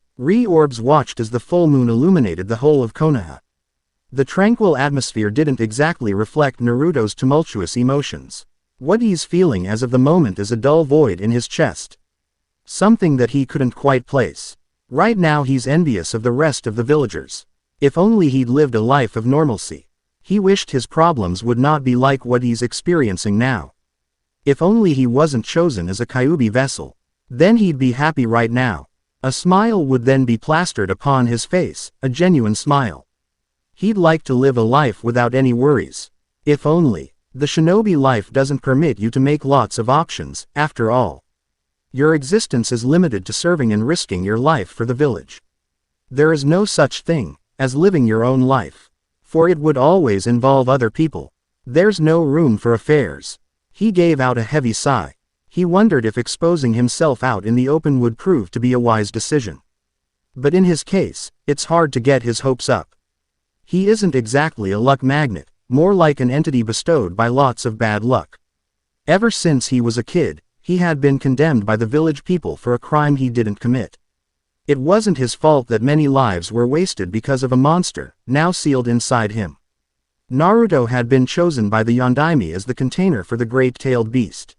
orbs watched as the full moon illuminated the whole of Konoha. The tranquil atmosphere didn't exactly reflect Naruto's tumultuous emotions. What he's feeling as of the moment is a dull void in his chest. Something that he couldn't quite place. Right now he's envious of the rest of the villagers. If only he'd lived a life of normalcy. He wished his problems would not be like what he's experiencing now. If only he wasn't chosen as a Kyuubi vessel. Then he'd be happy right now. A smile would then be plastered upon his face, a genuine smile. He'd like to live a life without any worries. If only. The shinobi life doesn't permit you to make lots of options, after all. Your existence is limited to serving and risking your life for the village. There is no such thing as living your own life. For it would always involve other people. There's no room for affairs. He gave out a heavy sigh. He wondered if exposing himself out in the open would prove to be a wise decision. But in his case, it's hard to get his hopes up. He isn't exactly a luck magnet, more like an entity bestowed by lots of bad luck. Ever since he was a kid, he had been condemned by the village people for a crime he didn't commit. It wasn't his fault that many lives were wasted because of a monster, now sealed inside him. Naruto had been chosen by the Yondaime as the container for the great-tailed beast.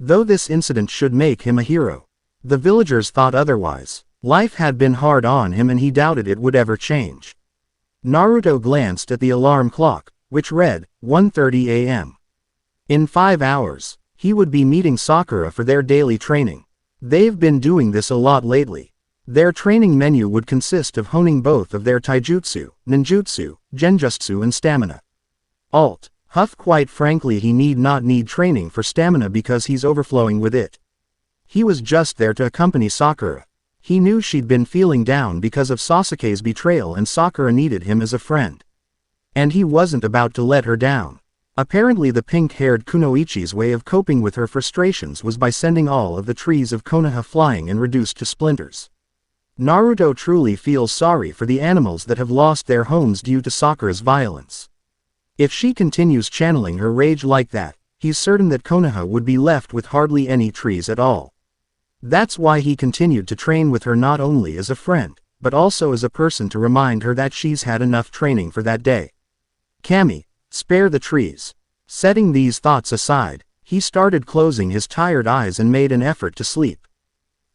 Though this incident should make him a hero, the villagers thought otherwise. Life had been hard on him and he doubted it would ever change. Naruto glanced at the alarm clock, which read, 1:30 a.m. In 5 hours, he would be meeting Sakura for their daily training. They've been doing this a lot lately. Their training menu would consist of honing both of their taijutsu, ninjutsu, genjutsu and stamina. Huff quite frankly he need not training for stamina because he's overflowing with it. He was just there to accompany Sakura. He knew she'd been feeling down because of Sasuke's betrayal and Sakura needed him as a friend. And he wasn't about to let her down. Apparently the pink-haired Kunoichi's way of coping with her frustrations was by sending all of the trees of Konoha flying and reduced to splinters. Naruto truly feels sorry for the animals that have lost their homes due to Sakura's violence. If she continues channeling her rage like that, he's certain that Konoha would be left with hardly any trees at all. That's why he continued to train with her not only as a friend, but also as a person to remind her that she's had enough training for that day. Kami, spare the trees. Setting these thoughts aside, he started closing his tired eyes and made an effort to sleep.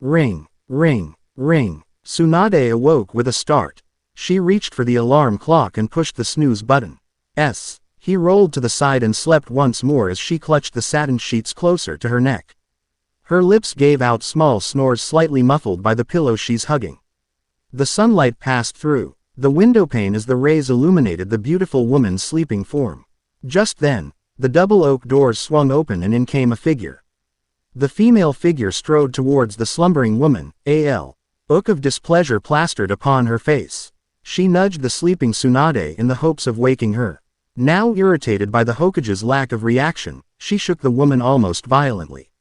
Ring, ring, ring. Tsunade awoke with a start. She reached for the alarm clock and pushed the snooze button. He rolled to the side and slept once more as she clutched the satin sheets closer to her neck. Her lips gave out small snores slightly muffled by the pillow she's hugging. The sunlight passed through the windowpane as the rays illuminated the beautiful woman's sleeping form. Just then, the double oak doors swung open and in came a figure. The female figure strode towards the slumbering woman, look of displeasure plastered upon her face. She nudged the sleeping Tsunade in the hopes of waking her. Now irritated by the Hokage's lack of reaction, she shook the woman almost violently.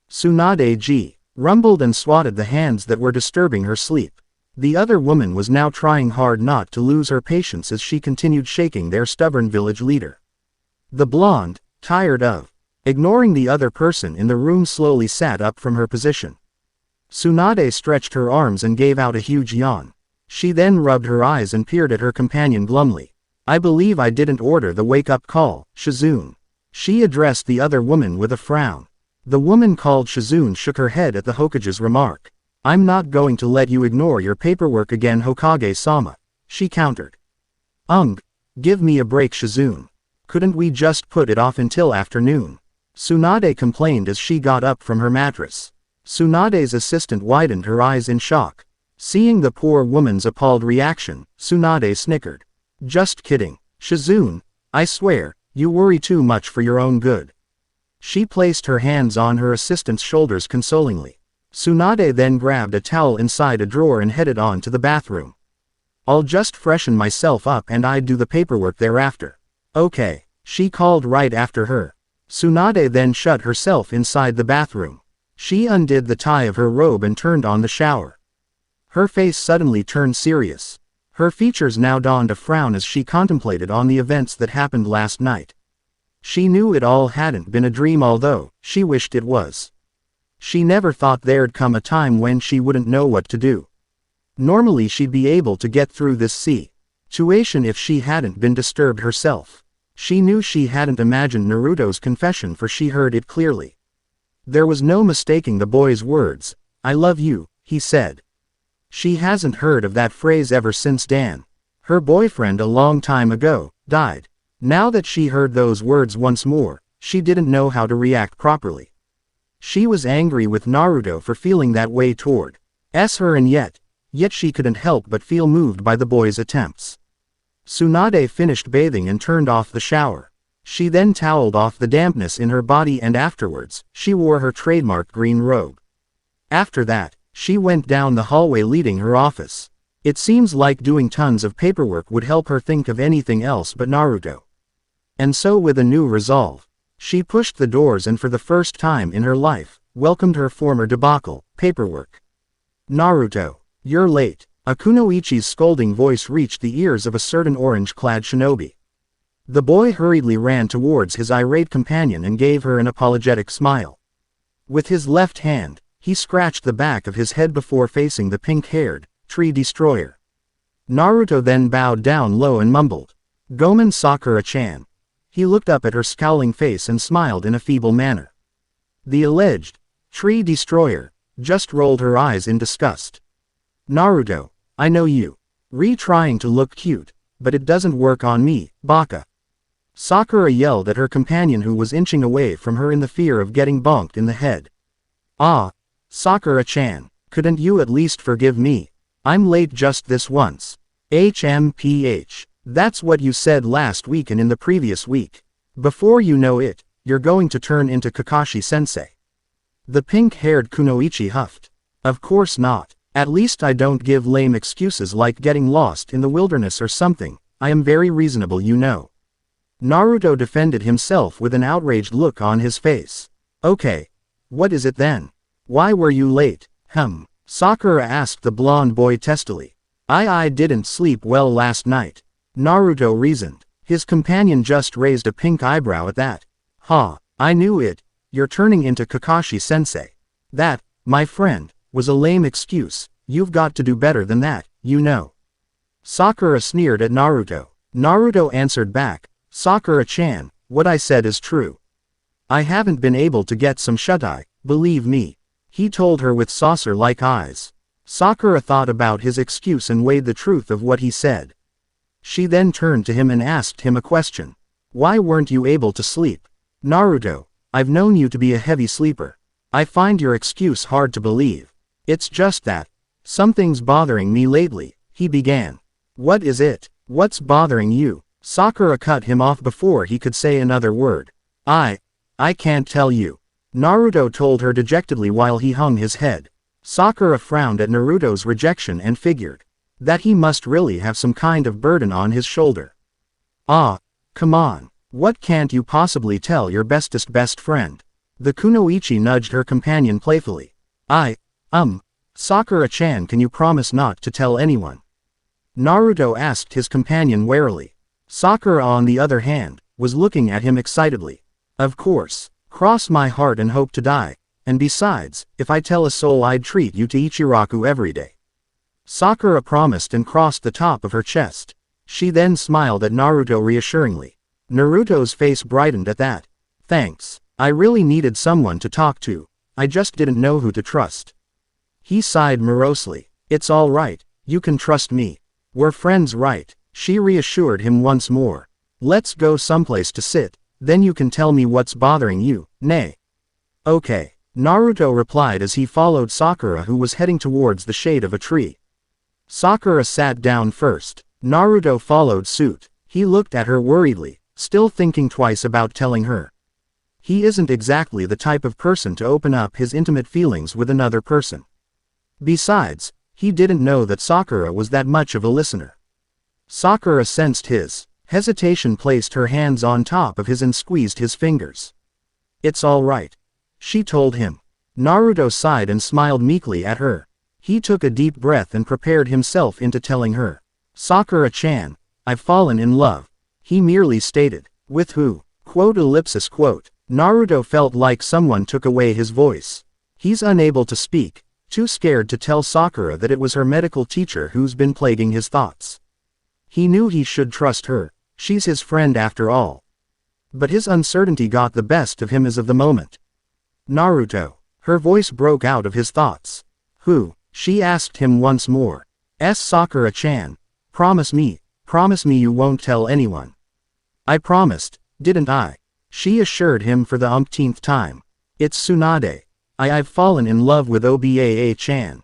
Tsunade rumbled and swatted the hands that were disturbing her sleep. The other woman was now trying hard not to lose her patience as she continued shaking their stubborn village leader. The blonde, tired of ignoring the other person in the room, slowly sat up from her position. Tsunade stretched her arms and gave out a huge yawn. She then rubbed her eyes and peered at her companion glumly. I believe I didn't order the wake-up call, Shizune. She addressed the other woman with a frown. The woman called Shizune shook her head at the Hokage's remark. I'm not going to let you ignore your paperwork again, Hokage-sama, she countered. Give me a break, Shizune. Couldn't we just put it off until afternoon? Tsunade complained as she got up from her mattress. Tsunade's assistant widened her eyes in shock. Seeing the poor woman's appalled reaction, Tsunade snickered. Just kidding, Shizune, I swear, you worry too much for your own good. She placed her hands on her assistant's shoulders consolingly. Tsunade then grabbed a towel inside a drawer and headed on to the bathroom. I'll just freshen myself up and I'd do the paperwork thereafter. Okay, she called right after her. Tsunade then shut herself inside the bathroom. She undid the tie of her robe and turned on the shower. Her face suddenly turned serious. Her features now donned a frown as she contemplated on the events that happened last night. She knew it all hadn't been a dream, although she wished it was. She never thought there'd come a time when she wouldn't know what to do. Normally she'd be able to get through this situation if she hadn't been disturbed herself. She knew she hadn't imagined Naruto's confession, for she heard it clearly. There was no mistaking the boy's words. I love you, he said. She hasn't heard of that phrase ever since Dan, her boyfriend a long time ago, died. Now that she heard those words once more, she didn't know how to react properly. She was angry with Naruto for feeling that way toward her, and yet she couldn't help but feel moved by the boy's attempts. Tsunade finished bathing and turned off the shower. She then toweled off the dampness in her body, and afterwards, she wore her trademark green robe. After that, she went down the hallway leading her office. It seems like doing tons of paperwork would help her think of anything else but Naruto. And so, with a new resolve, she pushed the doors and for the first time in her life, welcomed her former debacle, paperwork. Naruto, you're late. A kunoichi's scolding voice reached the ears of a certain orange-clad shinobi. The boy hurriedly ran towards his irate companion and gave her an apologetic smile. With his left hand, he scratched the back of his head before facing the pink-haired tree destroyer. Naruto then bowed down low and mumbled, "Gomen Sakura-chan." He looked up at her scowling face and smiled in a feeble manner. The alleged tree destroyer just rolled her eyes in disgust. Naruto, I know you. Trying to look cute, but it doesn't work on me, baka. Sakura yelled at her companion, who was inching away from her in the fear of getting bonked in the head. Ah, Sakura-chan, couldn't you at least forgive me? I'm late just this once. HMPH. That's what you said last week and in the previous week. Before you know it, you're going to turn into Kakashi-sensei. The pink-haired kunoichi huffed. Of course not. At least I don't give lame excuses like getting lost in the wilderness or something. I am very reasonable, you know. Naruto defended himself with an outraged look on his face. Okay. What is it then? Why were you late? Sakura asked the blonde boy testily. I didn't sleep well last night. Naruto reasoned. His companion just raised a pink eyebrow at that. I knew it. You're turning into Kakashi-sensei. That, my friend, was a lame excuse. You've got to do better than that, you know. Sakura sneered at Naruto. Naruto answered back, Sakura-chan, what I said is true. I haven't been able to get some shut-eye, believe me. He told her with saucer-like eyes. Sakura thought about his excuse and weighed the truth of what he said. She then turned to him and asked him a question. Why weren't you able to sleep? Naruto, I've known you to be a heavy sleeper. I find your excuse hard to believe. It's just that something's bothering me lately, he began. What is it? What's bothering you? Sakura cut him off before he could say another word. I can't tell you. Naruto told her dejectedly while he hung his head. Sakura frowned at Naruto's rejection and figured that he must really have some kind of burden on his shoulder. Come on. What can't you possibly tell your bestest best friend? The kunoichi nudged her companion playfully. Sakura-chan, can you promise not to tell anyone? Naruto asked his companion warily. Sakura, on the other hand, was looking at him excitedly. Of course. Cross my heart and hope to die. And besides, if I tell a soul, I'd treat you to Ichiraku every day. Sakura promised and crossed the top of her chest. She then smiled at Naruto reassuringly. Naruto's face brightened at that. Thanks. I really needed someone to talk to. I just didn't know who to trust. He sighed morosely. It's all right, you can trust me. We're friends, right? She reassured him once more. Let's go someplace to sit, then you can tell me what's bothering you, nay. Okay, Naruto replied as he followed Sakura, who was heading towards the shade of a tree. Sakura sat down first. Naruto followed suit. He looked at her worriedly, still thinking twice about telling her. He isn't exactly the type of person to open up his intimate feelings with another person. Besides, he didn't know that Sakura was that much of a listener. Sakura sensed his hesitation, placed her hands on top of his and squeezed his fingers. It's all right, she told him. Naruto sighed and smiled meekly at her. He took a deep breath and prepared himself into telling her. Sakura-chan, I've fallen in love. He merely stated. With who? Quote ellipsis quote. Naruto felt like someone took away his voice. He's unable to speak, too scared to tell Sakura that it was her medical teacher who's been plaguing his thoughts. He knew he should trust her, she's his friend after all. But his uncertainty got the best of him as of the moment. Naruto. Her voice broke out of his thoughts. Who? She asked him once more. Sakura-chan. Promise me you won't tell anyone. I promised, didn't I? She assured him for the umpteenth time. It's Tsunade. I've fallen in love with Obaa-chan.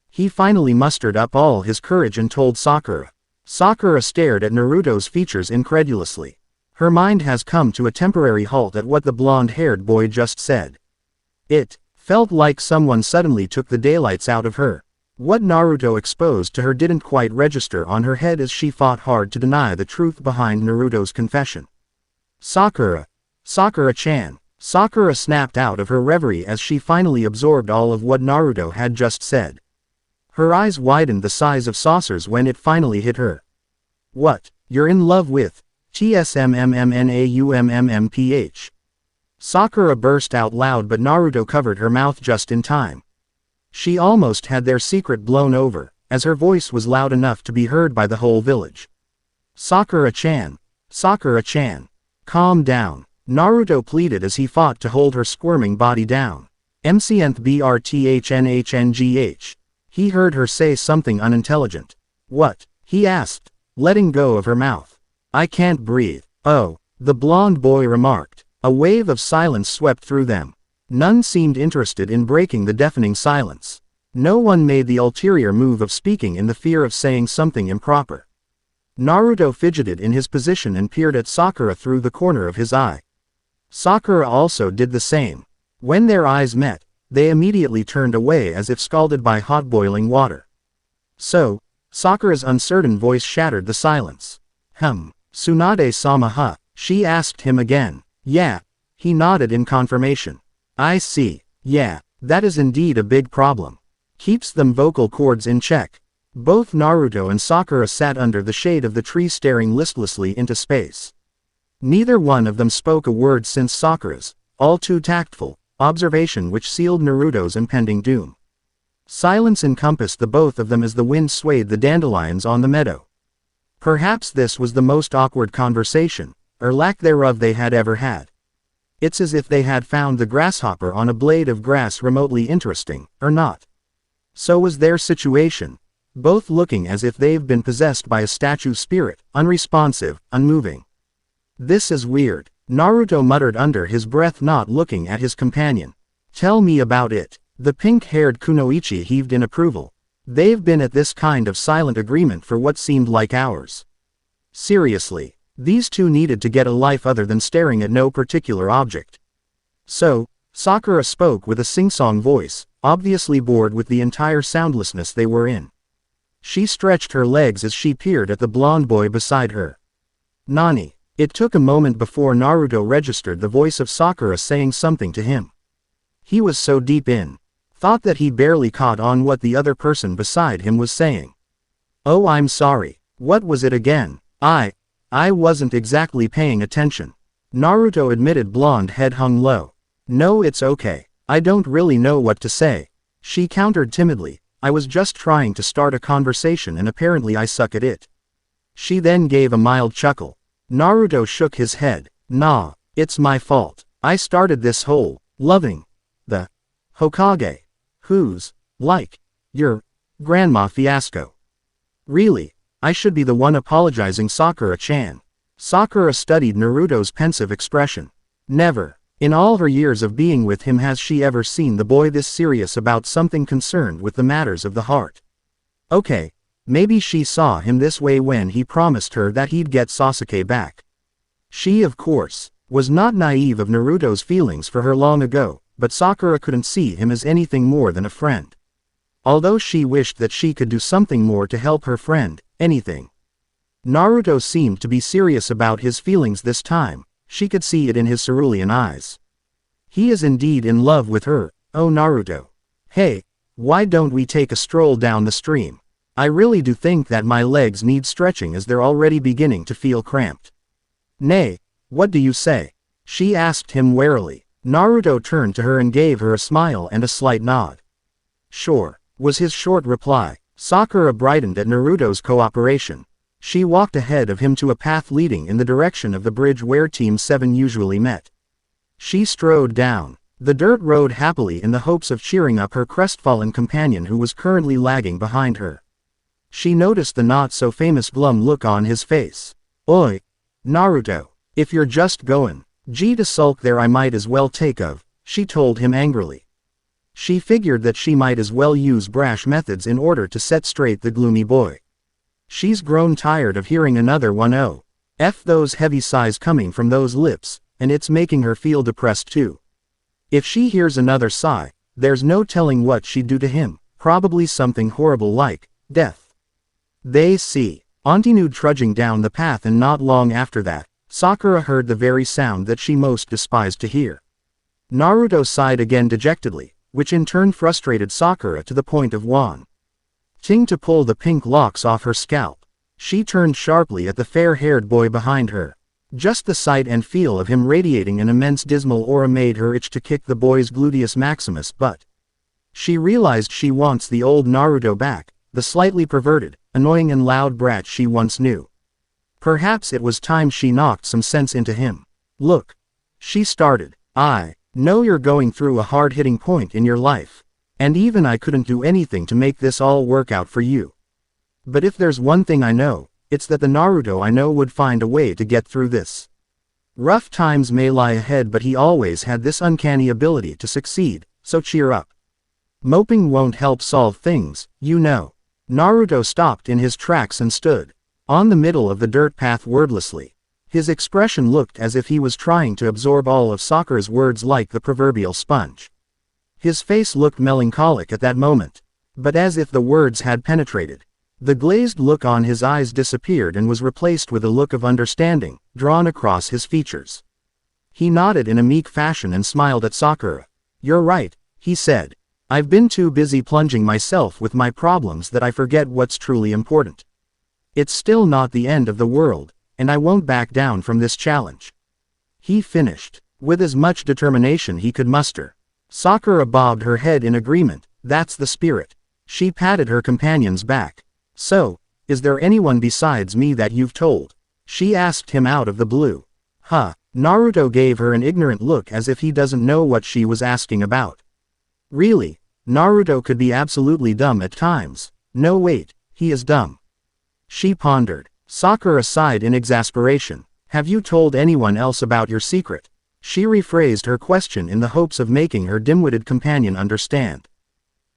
He finally mustered up all his courage and told Sakura. Sakura stared at Naruto's features incredulously. Her mind has come to a temporary halt at what the blonde-haired boy just said. It felt like someone suddenly took the daylights out of her. What Naruto exposed to her didn't quite register on her head as she fought hard to deny the truth behind Naruto's confession. Sakura-chan. Sakura snapped out of her reverie as she finally absorbed all of what Naruto had just said. Her eyes widened the size of saucers when it finally hit her. What? You're in love with TSMMMNAUMMMPH. Sakura burst out loud, but Naruto covered her mouth just in time. She almost had their secret blown over, as her voice was loud enough to be heard by the whole village. Sakura-chan. Sakura-chan. Calm down. Naruto pleaded as he fought to hold her squirming body down. MCNTHBRTHNHNGH. He heard her say something unintelligent. What? He asked, letting go of her mouth. I can't breathe. Oh, the blonde boy remarked. A wave of silence swept through them. None seemed interested in breaking the deafening silence. No one made the ulterior move of speaking in the fear of saying something improper. Naruto fidgeted in his position and peered at Sakura through the corner of his eye. Sakura also did the same. When their eyes met, they immediately turned away as if scalded by hot boiling water. So, Sakura's uncertain voice shattered the silence. Tsunade-sama, huh? She asked him again. Yeah. He nodded in confirmation. I see. Yeah, that is indeed a big problem. Keeps them vocal cords in check. Both Naruto and Sakura sat under the shade of the tree staring listlessly into space. Neither one of them spoke a word since Sakura's, all too tactful, observation which sealed Naruto's impending doom. Silence encompassed the both of them as the wind swayed the dandelions on the meadow. Perhaps this was the most awkward conversation, or lack thereof, they had ever had. It's as if they had found the grasshopper on a blade of grass remotely interesting, or not. So was their situation, both looking as if they've been possessed by a statue spirit, unresponsive, unmoving. This is weird, Naruto muttered under his breath, not looking at his companion. Tell me about it. The pink-haired Kunoichi heaved in approval. They've been at this kind of silent agreement for what seemed like hours. Seriously. These two needed to get a life other than staring at no particular object. So, Sakura spoke with a sing-song voice, obviously bored with the entire soundlessness they were in. She stretched her legs as she peered at the blonde boy beside her. Nani? It took a moment before Naruto registered the voice of Sakura saying something to him. He was so deep in thought that he barely caught on what the other person beside him was saying. Oh, I'm sorry. What was it again? I wasn't exactly paying attention. Naruto admitted, blonde head hung low. No, it's okay. I don't really know what to say. She countered timidly. I was just trying to start a conversation and apparently I suck at it. She then gave a mild chuckle. Naruto shook his head. Nah, it's my fault. I started this whole loving the Hokage. Whose Like, your grandma fiasco. Really, I should be the one apologizing, Sakura-chan. Sakura studied Naruto's pensive expression. Never, in all her years of being with him, has she ever seen the boy this serious about something concerned with the matters of the heart. Okay, maybe she saw him this way when he promised her that he'd get Sasuke back. She, of course, was not naive of Naruto's feelings for her long ago, but Sakura couldn't see him as anything more than a friend. Although she wished that she could do something more to help her friend, anything. Naruto seemed to be serious about his feelings this time. She could see it in his cerulean eyes. He is indeed in love with her. Oh Naruto. Hey, why don't we take a stroll down the stream? I really do think that my legs need stretching as they're already beginning to feel cramped. Nay, what do you say? She asked him warily. Naruto turned to her and gave her a smile and a slight nod. Sure, was his short reply. Sakura brightened at Naruto's cooperation. She walked ahead of him to a path leading in the direction of the bridge where Team 7 usually met. She strode down the dirt road happily in the hopes of cheering up her crestfallen companion who was currently lagging behind her. She noticed the not-so-famous glum look on his face. Oi, Naruto, if you're just going to sulk there, I might as well take of, she told him angrily. She figured that she might as well use brash methods in order to set straight the gloomy boy. She's grown tired of hearing another one. Oh, F those heavy sighs coming from those lips, and it's making her feel depressed too. If she hears another sigh, there's no telling what she'd do to him, probably something horrible like death. They see Antinude trudging down the path, and not long after that, Sakura heard the very sound that she most despised to hear. Naruto sighed again dejectedly, which in turn frustrated Sakura to the point of wanting to pull the pink locks off her scalp. She turned sharply at the fair-haired boy behind her. Just the sight and feel of him radiating an immense dismal aura made her itch to kick the boy's gluteus maximus, but she realized she wants the old Naruto back, the slightly perverted, annoying and loud brat she once knew. Perhaps it was time she knocked some sense into him. Look, she started, I know you're going through a hard-hitting point in your life. And even I couldn't do anything to make this all work out for you. But if there's one thing I know, it's that the Naruto I know would find a way to get through this. Rough times may lie ahead, but he always had this uncanny ability to succeed, so cheer up. Moping won't help solve things, you know. Naruto stopped in his tracks and stood on the middle of the dirt path wordlessly. His expression looked as if he was trying to absorb all of Sakura's words like the proverbial sponge. His face looked melancholic at that moment, but as if the words had penetrated. The glazed look on his eyes disappeared and was replaced with a look of understanding, drawn across his features. He nodded in a meek fashion and smiled at Sakura. You're right, he said. I've been too busy plunging myself with my problems that I forget what's truly important. It's still not the end of the world, and I won't back down from this challenge. He finished, with as much determination he could muster. Sakura bobbed her head in agreement. That's the spirit. She patted her companion's back. So, is there anyone besides me that you've told? She asked him out of the blue. Huh. Naruto gave her an ignorant look as if he doesn't know what she was asking about. Really, Naruto could be absolutely dumb at times. No wait, he is dumb. She pondered. Sakura sighed in exasperation. Have you told anyone else about your secret? She rephrased her question in the hopes of making her dim-witted companion understand.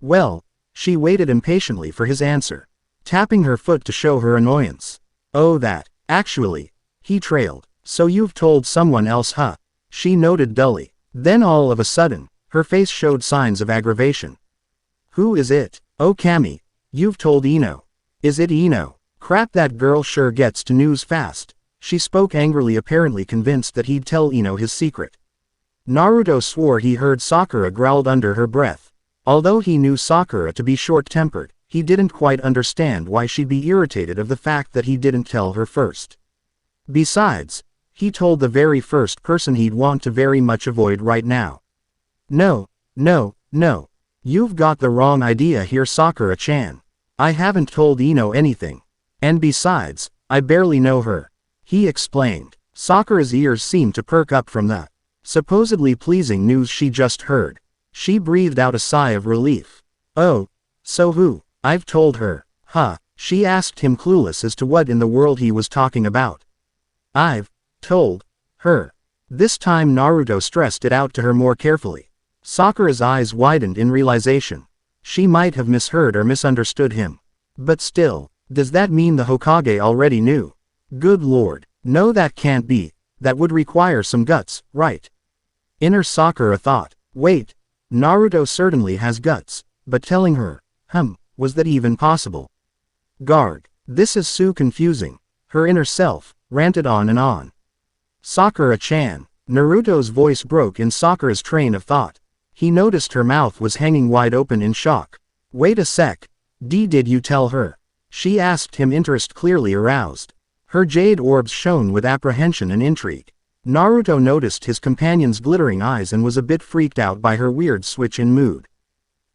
Well, she waited impatiently for his answer, tapping her foot to show her annoyance. Oh that, actually, he trailed. So you've told someone else, huh? She noted dully. Then all of a sudden, her face showed signs of aggravation. Who is it? Oh Kami, you've told Ino. Is it Ino? Crap, that girl sure gets to news fast. She spoke angrily, apparently convinced that he'd tell Ino his secret. Naruto swore he heard Sakura growled under her breath. Although he knew Sakura to be short-tempered, he didn't quite understand why she'd be irritated of the fact that he didn't tell her first. Besides, he told the very first person he'd want to very much avoid right now. No, no, no. You've got the wrong idea here, Sakura-chan. I haven't told Ino anything. And besides, I barely know her. He explained. Sakura's ears seemed to perk up from the supposedly pleasing news she just heard. She breathed out a sigh of relief. Oh, So who? I've told her. Huh? She asked him, clueless as to what in the world he was talking about. I've told her. This time Naruto stressed it out to her more carefully. Sakura's eyes widened in realization. She might have misheard or misunderstood him. But still, does that mean the Hokage already knew? Good lord, no, that can't be. That would require some guts, right? Inner Sakura thought. Wait, Naruto certainly has guts, but telling her, was that even possible? Guard, this is so confusing. Her inner self ranted on and on. Sakura-chan. Naruto's voice broke in Sakura's train of thought. He noticed her mouth was hanging wide open in shock. Wait a sec. Did you tell her? She asked him, interest clearly aroused. Her jade orbs shone with apprehension and intrigue. Naruto noticed his companion's glittering eyes and was a bit freaked out by her weird switch in mood.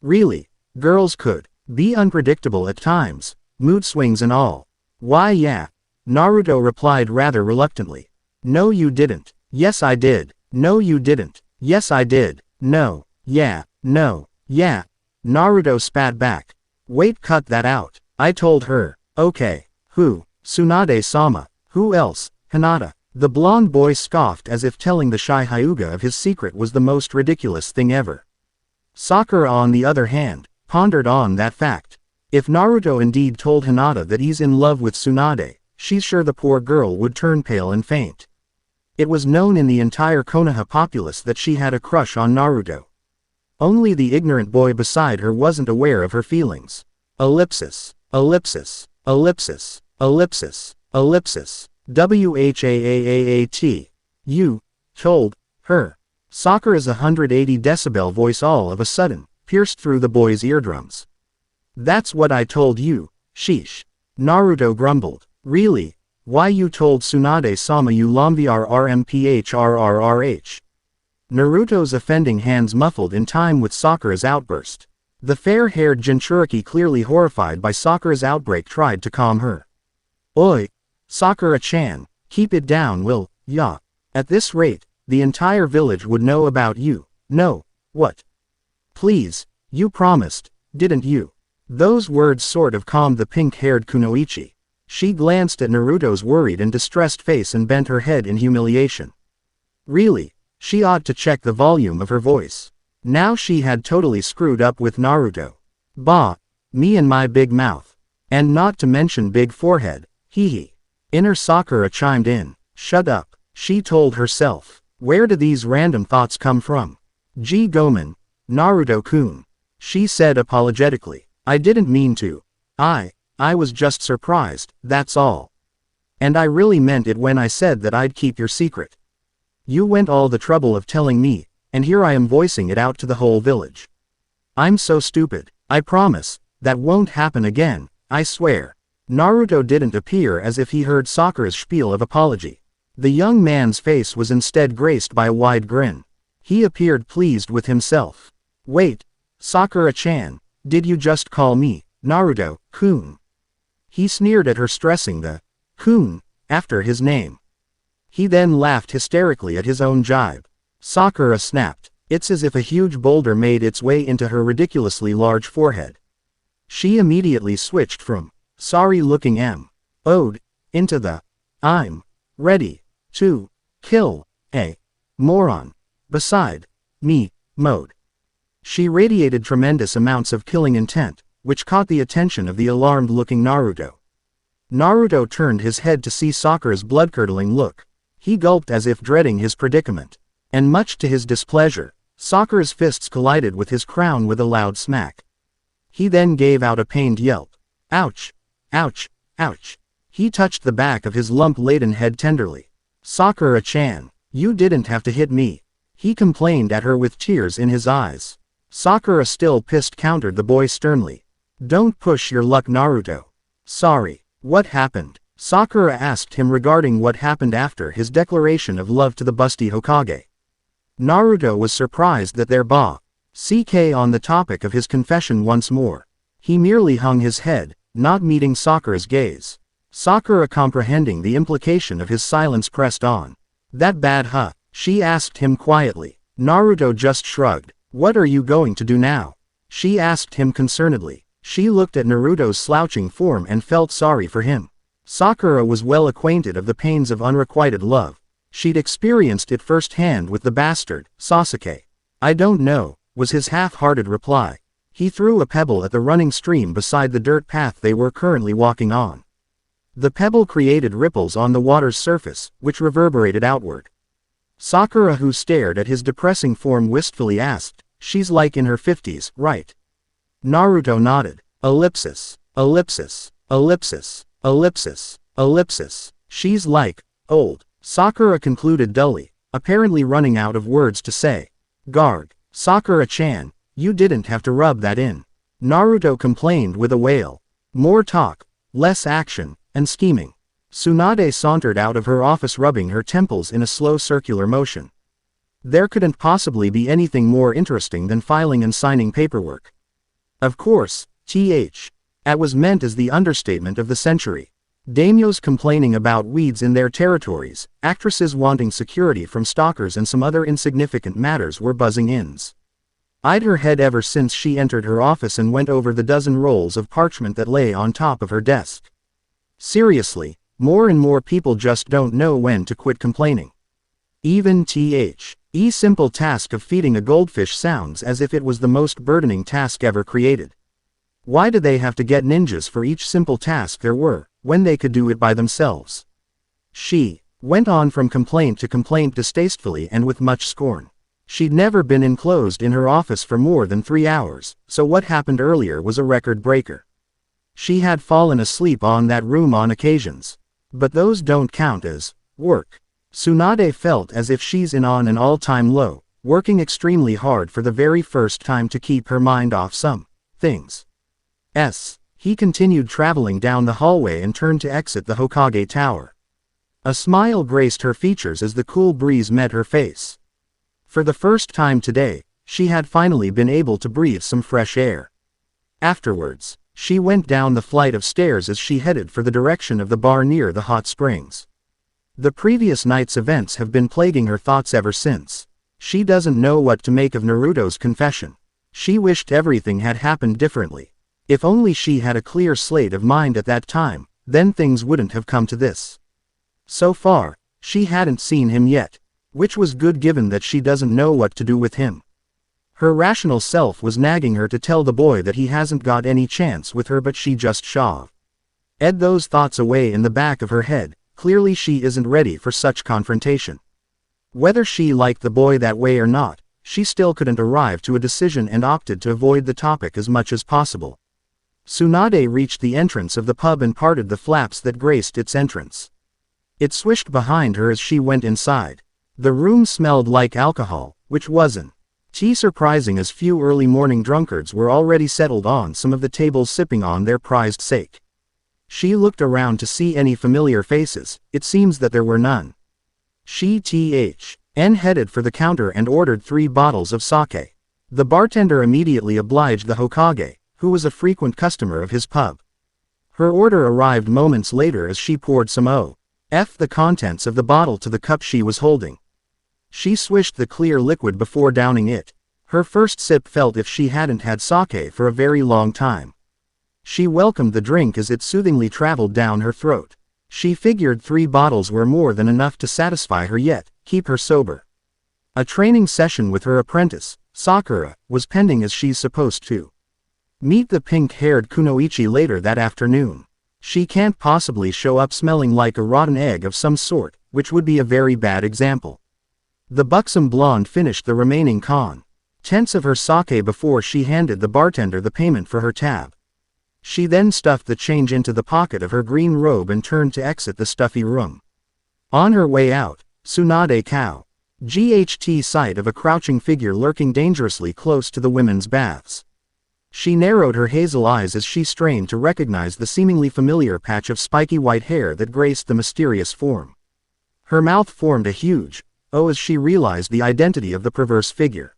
Really? Girls could be unpredictable at times, mood swings and all. Why yeah. Naruto replied rather reluctantly. No you didn't. Yes I did. No you didn't. Yes I did. No. Yeah. No. Yeah. Naruto spat back. Wait, cut that out. I told her. Okay. Who? Tsunade-sama. Who else? Hinata. The blonde boy scoffed as if telling the shy Hyuga of his secret was the most ridiculous thing ever. Sakura, on the other hand, pondered on that fact. If Naruto indeed told Hinata that he's in love with Tsunade, she's sure the poor girl would turn pale and faint. It was known in the entire Konoha populace that she had a crush on Naruto. Only the ignorant boy beside her wasn't aware of her feelings. Ellipsis. Ellipsis. Ellipsis. Ellipsis. Ellipsis. WHAAAAT. You told her. Sakura's 180 decibel voice all of a sudden pierced through the boy's eardrums. That's what I told you. Sheesh. Naruto grumbled. Really? Why you told Tsunade-sama you LOMVRRMPHRRRH? Naruto's offending hands muffled in time with Sakura's outburst. The fair-haired Jinchuriki, clearly horrified by Sakura's outbreak, tried to calm her. Oi! Sakura-chan, keep it down, will ya? At this rate, the entire village would know about you. No. What? Please, you promised, didn't you? Those words sort of calmed the pink-haired Kunoichi. She glanced at Naruto's worried and distressed face and bent her head in humiliation. Really, she ought to check the volume of her voice. Now she had totally screwed up with Naruto. Bah, me and my big mouth. And not to mention big forehead, hee. Inner Sakura chimed in. Shut up, she told herself. Where do these random thoughts come from? Gee Gomen, Naruto-kun. She said apologetically. I didn't mean to. I was just surprised, that's all. And I really meant it when I said that I'd keep your secret. You went all the trouble of telling me, and here I am voicing it out to the whole village. I'm so stupid. I promise, that won't happen again, I swear. Naruto didn't appear as if he heard Sakura's spiel of apology. The young man's face was instead graced by a wide grin. He appeared pleased with himself. Wait, Sakura-chan, did you just call me Naruto-kun? He sneered at her, stressing the kun after his name. He then laughed hysterically at his own jibe. Sakura snapped. It's as if a huge boulder made its way into her ridiculously large forehead. She immediately switched from sorry-looking ode into the I'm ready to kill a moron beside me mode. She radiated tremendous amounts of killing intent, which caught the attention of the alarmed-looking Naruto. Naruto turned his head to see Sakura's blood-curdling look. He gulped as if dreading his predicament. And much to his displeasure, Sakura's fists collided with his crown with a loud smack. He then gave out a pained yelp. Ouch! Ouch! Ouch! He touched the back of his lump-laden head tenderly. Sakura-chan, you didn't have to hit me. He complained at her with tears in his eyes. Sakura, still pissed, countered the boy sternly. Don't push your luck, Naruto. Sorry. What happened? Sakura asked him regarding what happened after his declaration of love to the busty Hokage. Naruto was surprised that their CK on the topic of his confession once more. He merely hung his head, not meeting Sakura's gaze. Sakura, comprehending the implication of his silence, pressed on. That bad, huh? She asked him quietly. Naruto just shrugged. What are you going to do now? She asked him concernedly. She looked at Naruto's slouching form and felt sorry for him. Sakura was well acquainted of the pains of unrequited love. She'd experienced it firsthand with the bastard, Sasuke. "I don't know," was his half-hearted reply. He threw a pebble at the running stream beside the dirt path they were currently walking on. The pebble created ripples on the water's surface, which reverberated outward. Sakura, who stared at his depressing form wistfully, asked, "She's like in her 50s, right?" Naruto nodded. Ellipsis, ellipsis, ellipsis, ellipsis, ellipsis. "She's like, old," Sakura concluded dully, apparently running out of words to say. "Guard, Sakura-chan, you didn't have to rub that in," Naruto complained with a wail. More talk, less action, and scheming. Tsunade sauntered out of her office, rubbing her temples in a slow circular motion. There couldn't possibly be anything more interesting than filing and signing paperwork. Of course, that was meant as the understatement of the century. Daimyos complaining about weeds in their territories, actresses wanting security from stalkers, and some other insignificant matters were buzzing ins. Eyed her head ever since she entered her office and went over the dozen rolls of parchment that lay on top of her desk. Seriously, more and more people just don't know when to quit complaining. Even the simple task of feeding a goldfish sounds as if it was the most burdening task ever created. Why do they have to get ninjas for each simple task there were, when they could do it by themselves? She went on from complaint to complaint distastefully and with much scorn. She'd never been enclosed in her office for more than 3 hours, so what happened earlier was a record breaker. She had fallen asleep on that room on occasions. But those don't count as work. Tsunade felt as if she's on an all-time low, working extremely hard for the very first time to keep her mind off some things. He continued traveling down the hallway and turned to exit the Hokage tower. A smile graced her features as the cool breeze met her face. For the first time today, she had finally been able to breathe some fresh air. Afterwards, she went down the flight of stairs as she headed for the direction of the bar near the hot springs. The previous night's events have been plaguing her thoughts ever since. She doesn't know what to make of Naruto's confession. She wished everything had happened differently. If only she had a clear slate of mind at that time, then things wouldn't have come to this. So far, she hadn't seen him yet, which was good given that she doesn't know what to do with him. Her rational self was nagging her to tell the boy that he hasn't got any chance with her, but she just shoved those thoughts away in the back of her head. Clearly she isn't ready for such confrontation. Whether she liked the boy that way or not, she still couldn't arrive to a decision and opted to avoid the topic as much as possible. Tsunade reached the entrance of the pub and parted the flaps that graced its entrance. It swished behind her as she went inside. The room smelled like alcohol, which wasn't surprising as few early morning drunkards were already settled on some of the tables sipping on their prized sake. She looked around to see any familiar faces. It seems that there were none. She headed for the counter and ordered 3 bottles of sake. The bartender immediately obliged the Hokage, who was a frequent customer of his pub. Her order arrived moments later as she poured some the contents of the bottle to the cup she was holding. She swished the clear liquid before downing it. Her first sip felt if she hadn't had sake for a very long time. She welcomed the drink as it soothingly traveled down her throat. She figured 3 bottles were more than enough to satisfy her yet keep her sober. A training session with her apprentice, Sakura, was pending as she's supposed to meet the pink-haired Kunoichi later that afternoon. She can't possibly show up smelling like a rotten egg of some sort, which would be a very bad example. The buxom blonde finished the remaining contents of her sake before she handed the bartender the payment for her tab. She then stuffed the change into the pocket of her green robe and turned to exit the stuffy room. On her way out, Tsunade caught sight of a crouching figure lurking dangerously close to the women's baths. She narrowed her hazel eyes as she strained to recognize the seemingly familiar patch of spiky white hair that graced the mysterious form. Her mouth formed a huge O as she realized the identity of the perverse figure.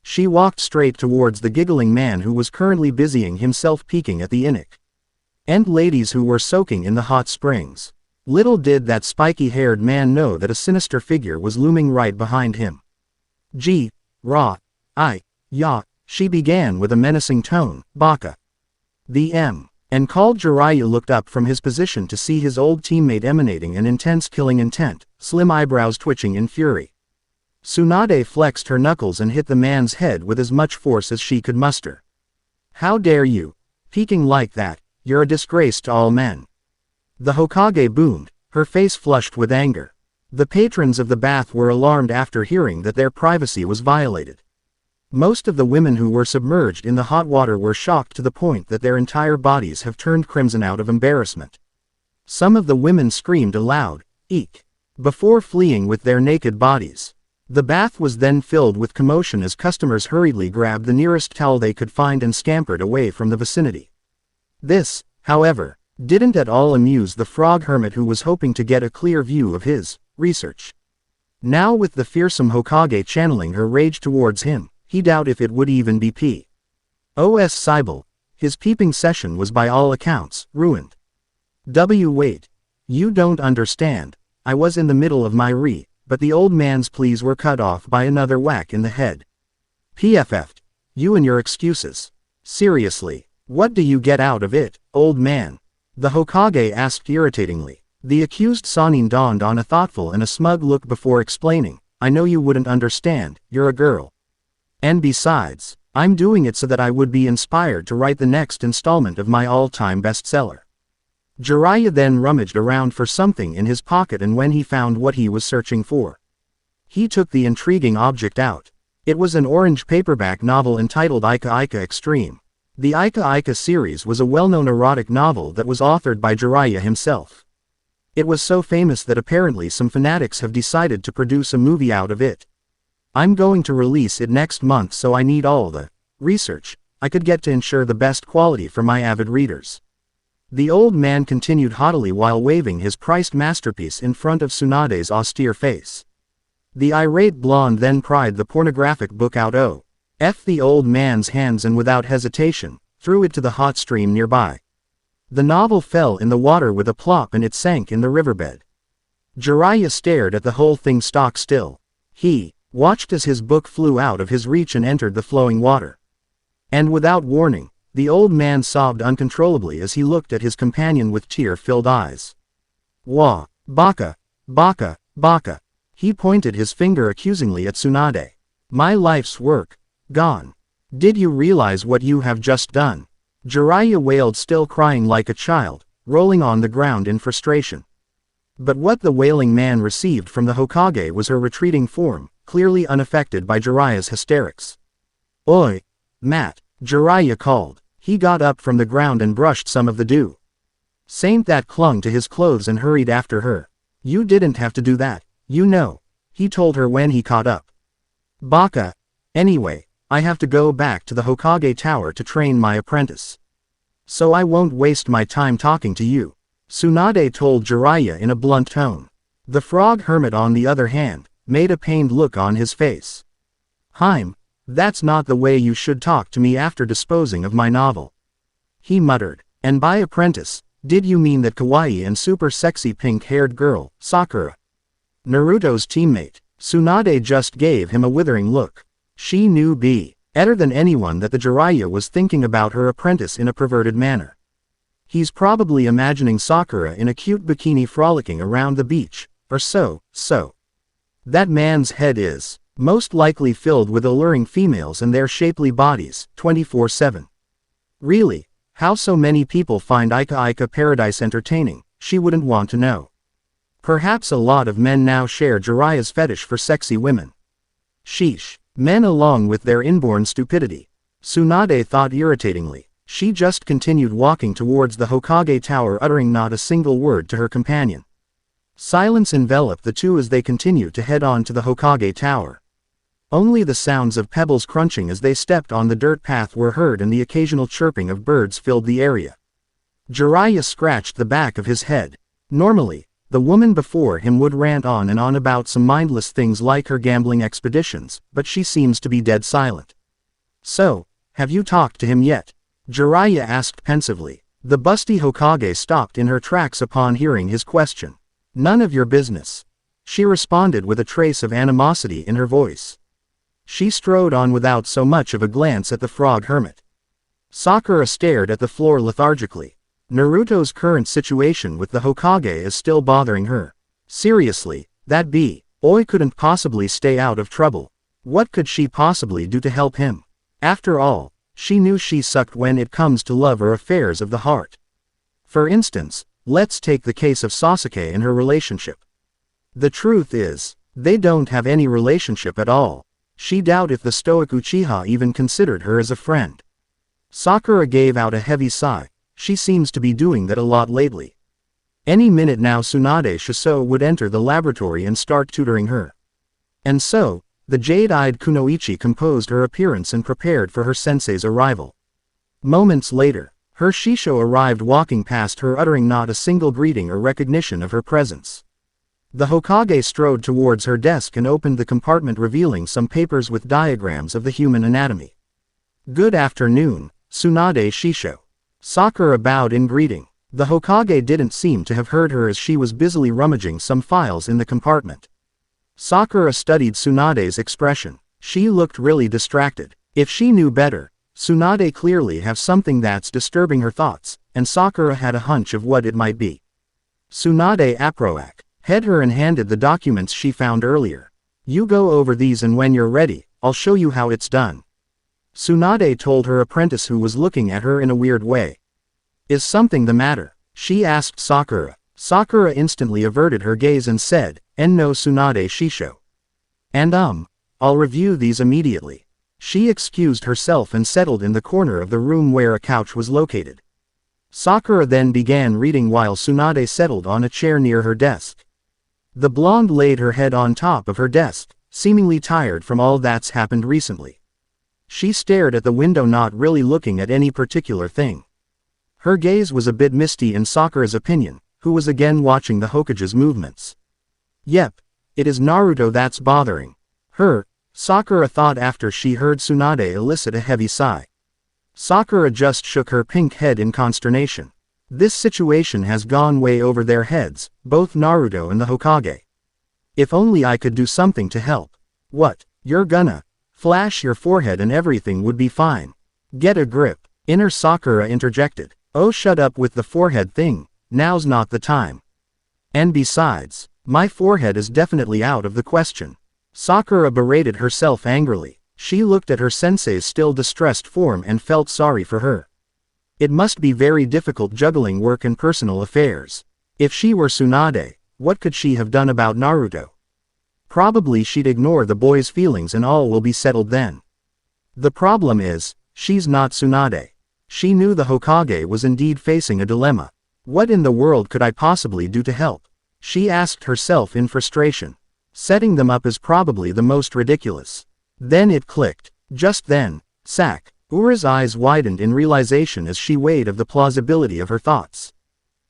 She walked straight towards the giggling man who was currently busying himself peeking at the and ladies who were soaking in the hot springs. Little did that spiky-haired man know that a sinister figure was looming right behind him. She began with a menacing tone, "Baka. The M. And called. Jiraiya looked up from his position to see his old teammate emanating an intense killing intent, slim eyebrows twitching in fury. Tsunade flexed her knuckles and hit the man's head with as much force as she could muster. How dare you? Peeking like that, you're a disgrace to all men. The Hokage boomed, her face flushed with anger. The patrons of the bath were alarmed after hearing that their privacy was violated. Most of the women who were submerged in the hot water were shocked to the point that their entire bodies have turned crimson out of embarrassment. Some of the women screamed aloud, "Eek!" before fleeing with their naked bodies. The bath was then filled with commotion as customers hurriedly grabbed the nearest towel they could find and scampered away from the vicinity. This, however, didn't at all amuse the frog hermit, who was hoping to get a clear view of his research. Now, with the fearsome Hokage channeling her rage towards him, he doubted if it would even be P.O.S. Cybele. His peeping session was by all accounts ruined. Wait. You don't understand. I was in the middle of my but the old man's pleas were cut off by another whack in the head. PFF'd. You and your excuses. Seriously, what do you get out of it, old man? The Hokage asked irritatingly. The accused Sanin donned on a thoughtful and a smug look before explaining, I know you wouldn't understand, you're a girl. And besides, I'm doing it so that I would be inspired to write the next installment of my all-time bestseller. Jiraiya then rummaged around for something in his pocket, and when he found what he was searching for, he took the intriguing object out. It was an orange paperback novel entitled Ika Ika Extreme. The Ika Ika series was a well-known erotic novel that was authored by Jiraiya himself. It was so famous that apparently some fanatics have decided to produce a movie out of it. I'm going to release it next month, so I need all the research I could get to ensure the best quality for my avid readers. The old man continued haughtily while waving his priced masterpiece in front of Tsunade's austere face. The irate blonde then pried the pornographic book out the old man's hands and without hesitation, threw it to the hot stream nearby. The novel fell in the water with a plop and it sank in the riverbed. Jiraiya stared at the whole thing stock still. He watched as his book flew out of his reach and entered the flowing water. And without warning, the old man sobbed uncontrollably as he looked at his companion with tear-filled eyes. Wah! Baka! Baka! Baka! He pointed his finger accusingly at Tsunade. My life's work. Gone. Did you realize what you have just done? Jiraiya wailed, still crying like a child, rolling on the ground in frustration. But what the wailing man received from the Hokage was her retreating form, clearly unaffected by Jiraiya's hysterics. Oi! Matt! Jiraiya called. He got up from the ground and brushed some of the dew. Saint that clung to his clothes and hurried after her. You didn't have to do that, you know, he told her when he caught up. Baka! Anyway, I have to go back to the Hokage Tower to train my apprentice. So I won't waste my time talking to you, Tsunade told Jiraiya in a blunt tone. The frog hermit, on the other hand, made a pained look on his face. That's not the way you should talk to me after disposing of my novel. He muttered. And by apprentice, did you mean that kawaii and super sexy pink-haired girl, Sakura, Naruto's teammate? Tsunade just gave him a withering look. She knew better than anyone that the Jiraiya was thinking about her apprentice in a perverted manner. He's probably imagining Sakura in a cute bikini frolicking around the beach, or so. That man's head is most likely filled with alluring females and their shapely bodies, 24/7. Really, how so many people find Ika Ika Paradise entertaining, she wouldn't want to know. Perhaps a lot of men now share Jiraiya's fetish for sexy women. Sheesh. Men along with their inborn stupidity. Tsunade thought irritatingly. She just continued walking towards the Hokage Tower, uttering not a single word to her companion. Silence enveloped the two as they continued to head on to the Hokage Tower. Only the sounds of pebbles crunching as they stepped on the dirt path were heard, and the occasional chirping of birds filled the area. Jiraiya scratched the back of his head. Normally, the woman before him would rant on and on about some mindless things like her gambling expeditions, but she seems to be dead silent. So, have you talked to him yet? Jiraiya asked pensively. The busty Hokage stopped in her tracks upon hearing his question. None of your business, she responded with a trace of animosity in her voice. She strode on without so much of a glance at the frog hermit. Sakura stared at the floor lethargically. Naruto's current situation with the Hokage is still bothering her. Seriously, that boy couldn't possibly stay out of trouble. What could she possibly do to help him? After all, she knew she sucked when it comes to love or affairs of the heart. For instance, let's take the case of Sasuke and her relationship. The truth is, they don't have any relationship at all. She doubted if the stoic Uchiha even considered her as a friend. Sakura gave out a heavy sigh. She seems to be doing that a lot lately. Any minute now Tsunade Shiso would enter the laboratory and start tutoring her. And so, the jade-eyed Kunoichi composed her appearance and prepared for her sensei's arrival. Moments later, her Shisho arrived walking past her uttering not a single greeting or recognition of her presence. The Hokage strode towards her desk and opened the compartment revealing some papers with diagrams of the human anatomy. "Good afternoon, Tsunade Shisho." Sakura bowed in greeting. The Hokage didn't seem to have heard her as she was busily rummaging some files in the compartment. Sakura studied Tsunade's expression. She looked really distracted. If she knew better, Tsunade clearly have something that's disturbing her thoughts, and Sakura had a hunch of what it might be. Tsunade Aproak head her and handed the documents she found earlier. "You go over these and when you're ready, I'll show you how it's done." Tsunade told her apprentice who was looking at her in a weird way. "Is something the matter?" she asked Sakura. Sakura instantly averted her gaze and said, "No Tsunade Shisho. And I'll review these immediately." She excused herself and settled in the corner of the room where a couch was located. Sakura then began reading while Tsunade settled on a chair near her desk. The blonde laid her head on top of her desk, seemingly tired from all that's happened recently. She stared at the window not really looking at any particular thing. Her gaze was a bit misty in Sakura's opinion, who was again watching the Hokage's movements. "Yep, it is Naruto that's bothering her," Sakura thought after she heard Tsunade elicit a heavy sigh. Sakura just shook her pink head in consternation. This situation has gone way over their heads, both Naruto and the Hokage. "If only I could do something to help." "What, you're gonna flash your forehead and everything would be fine? Get a grip," inner Sakura interjected. "Oh, shut up with the forehead thing, now's not the time. And besides, my forehead is definitely out of the question." Sakura berated herself angrily. She looked at her sensei's still distressed form and felt sorry for her. It must be very difficult juggling work and personal affairs. If she were Tsunade, what could she have done about Naruto? Probably she'd ignore the boy's feelings and all will be settled then. The problem is, she's not Tsunade. She knew the Hokage was indeed facing a dilemma. What in the world could I possibly do to help? She asked herself in frustration. Setting them up is probably the most ridiculous. Then it clicked. Just then, Sakura's eyes widened in realization as she weighed of the plausibility of her thoughts.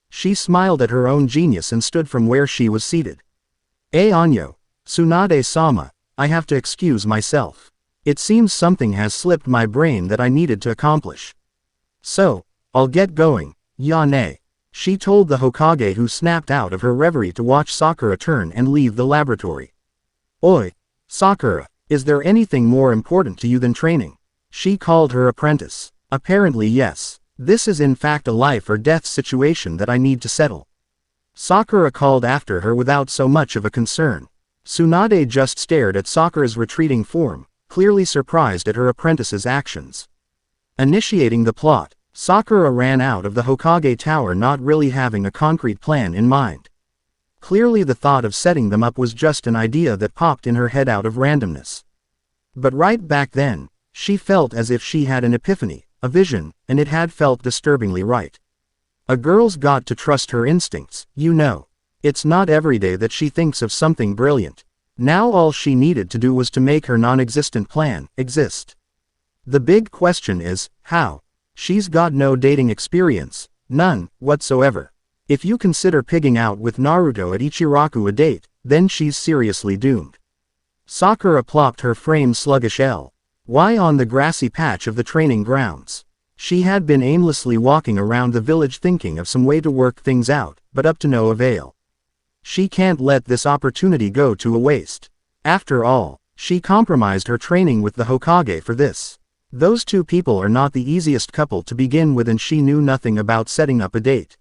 She smiled at her own genius and stood from where she was seated. "Anyo, Tsunade-sama, I have to excuse myself. It seems something has slipped my brain that I needed to accomplish. So, I'll get going, Yane," she told the Hokage, who snapped out of her reverie to watch Sakura turn and leave the laboratory. "Oi, Sakura, is there anything more important to you than training?" she called her apprentice. "Apparently yes. This is in fact a life or death situation that I need to settle," Sakura called after her without so much of a concern. Tsunade just stared at Sakura's retreating form, clearly surprised at her apprentice's actions. Initiating the plot, Sakura ran out of the Hokage tower not really having a concrete plan in mind. Clearly the thought of setting them up was just an idea that popped in her head out of randomness. But right back then, she felt as if she had an epiphany, a vision, and it had felt disturbingly right. A girl's got to trust her instincts, you know. It's not every day that she thinks of something brilliant. Now all she needed to do was to make her non-existent plan exist. The big question is, how? She's got no dating experience, none whatsoever. If you consider pigging out with Naruto at Ichiraku a date, then she's seriously doomed. Sakura plopped her framed sluggish L.Y. on the grassy patch of the training grounds. She had been aimlessly walking around the village thinking of some way to work things out, but up to no avail. She can't let this opportunity go to a waste. After all, she compromised her training with the Hokage for this. Those two people are not the easiest couple to begin with, and she knew nothing about setting up a date.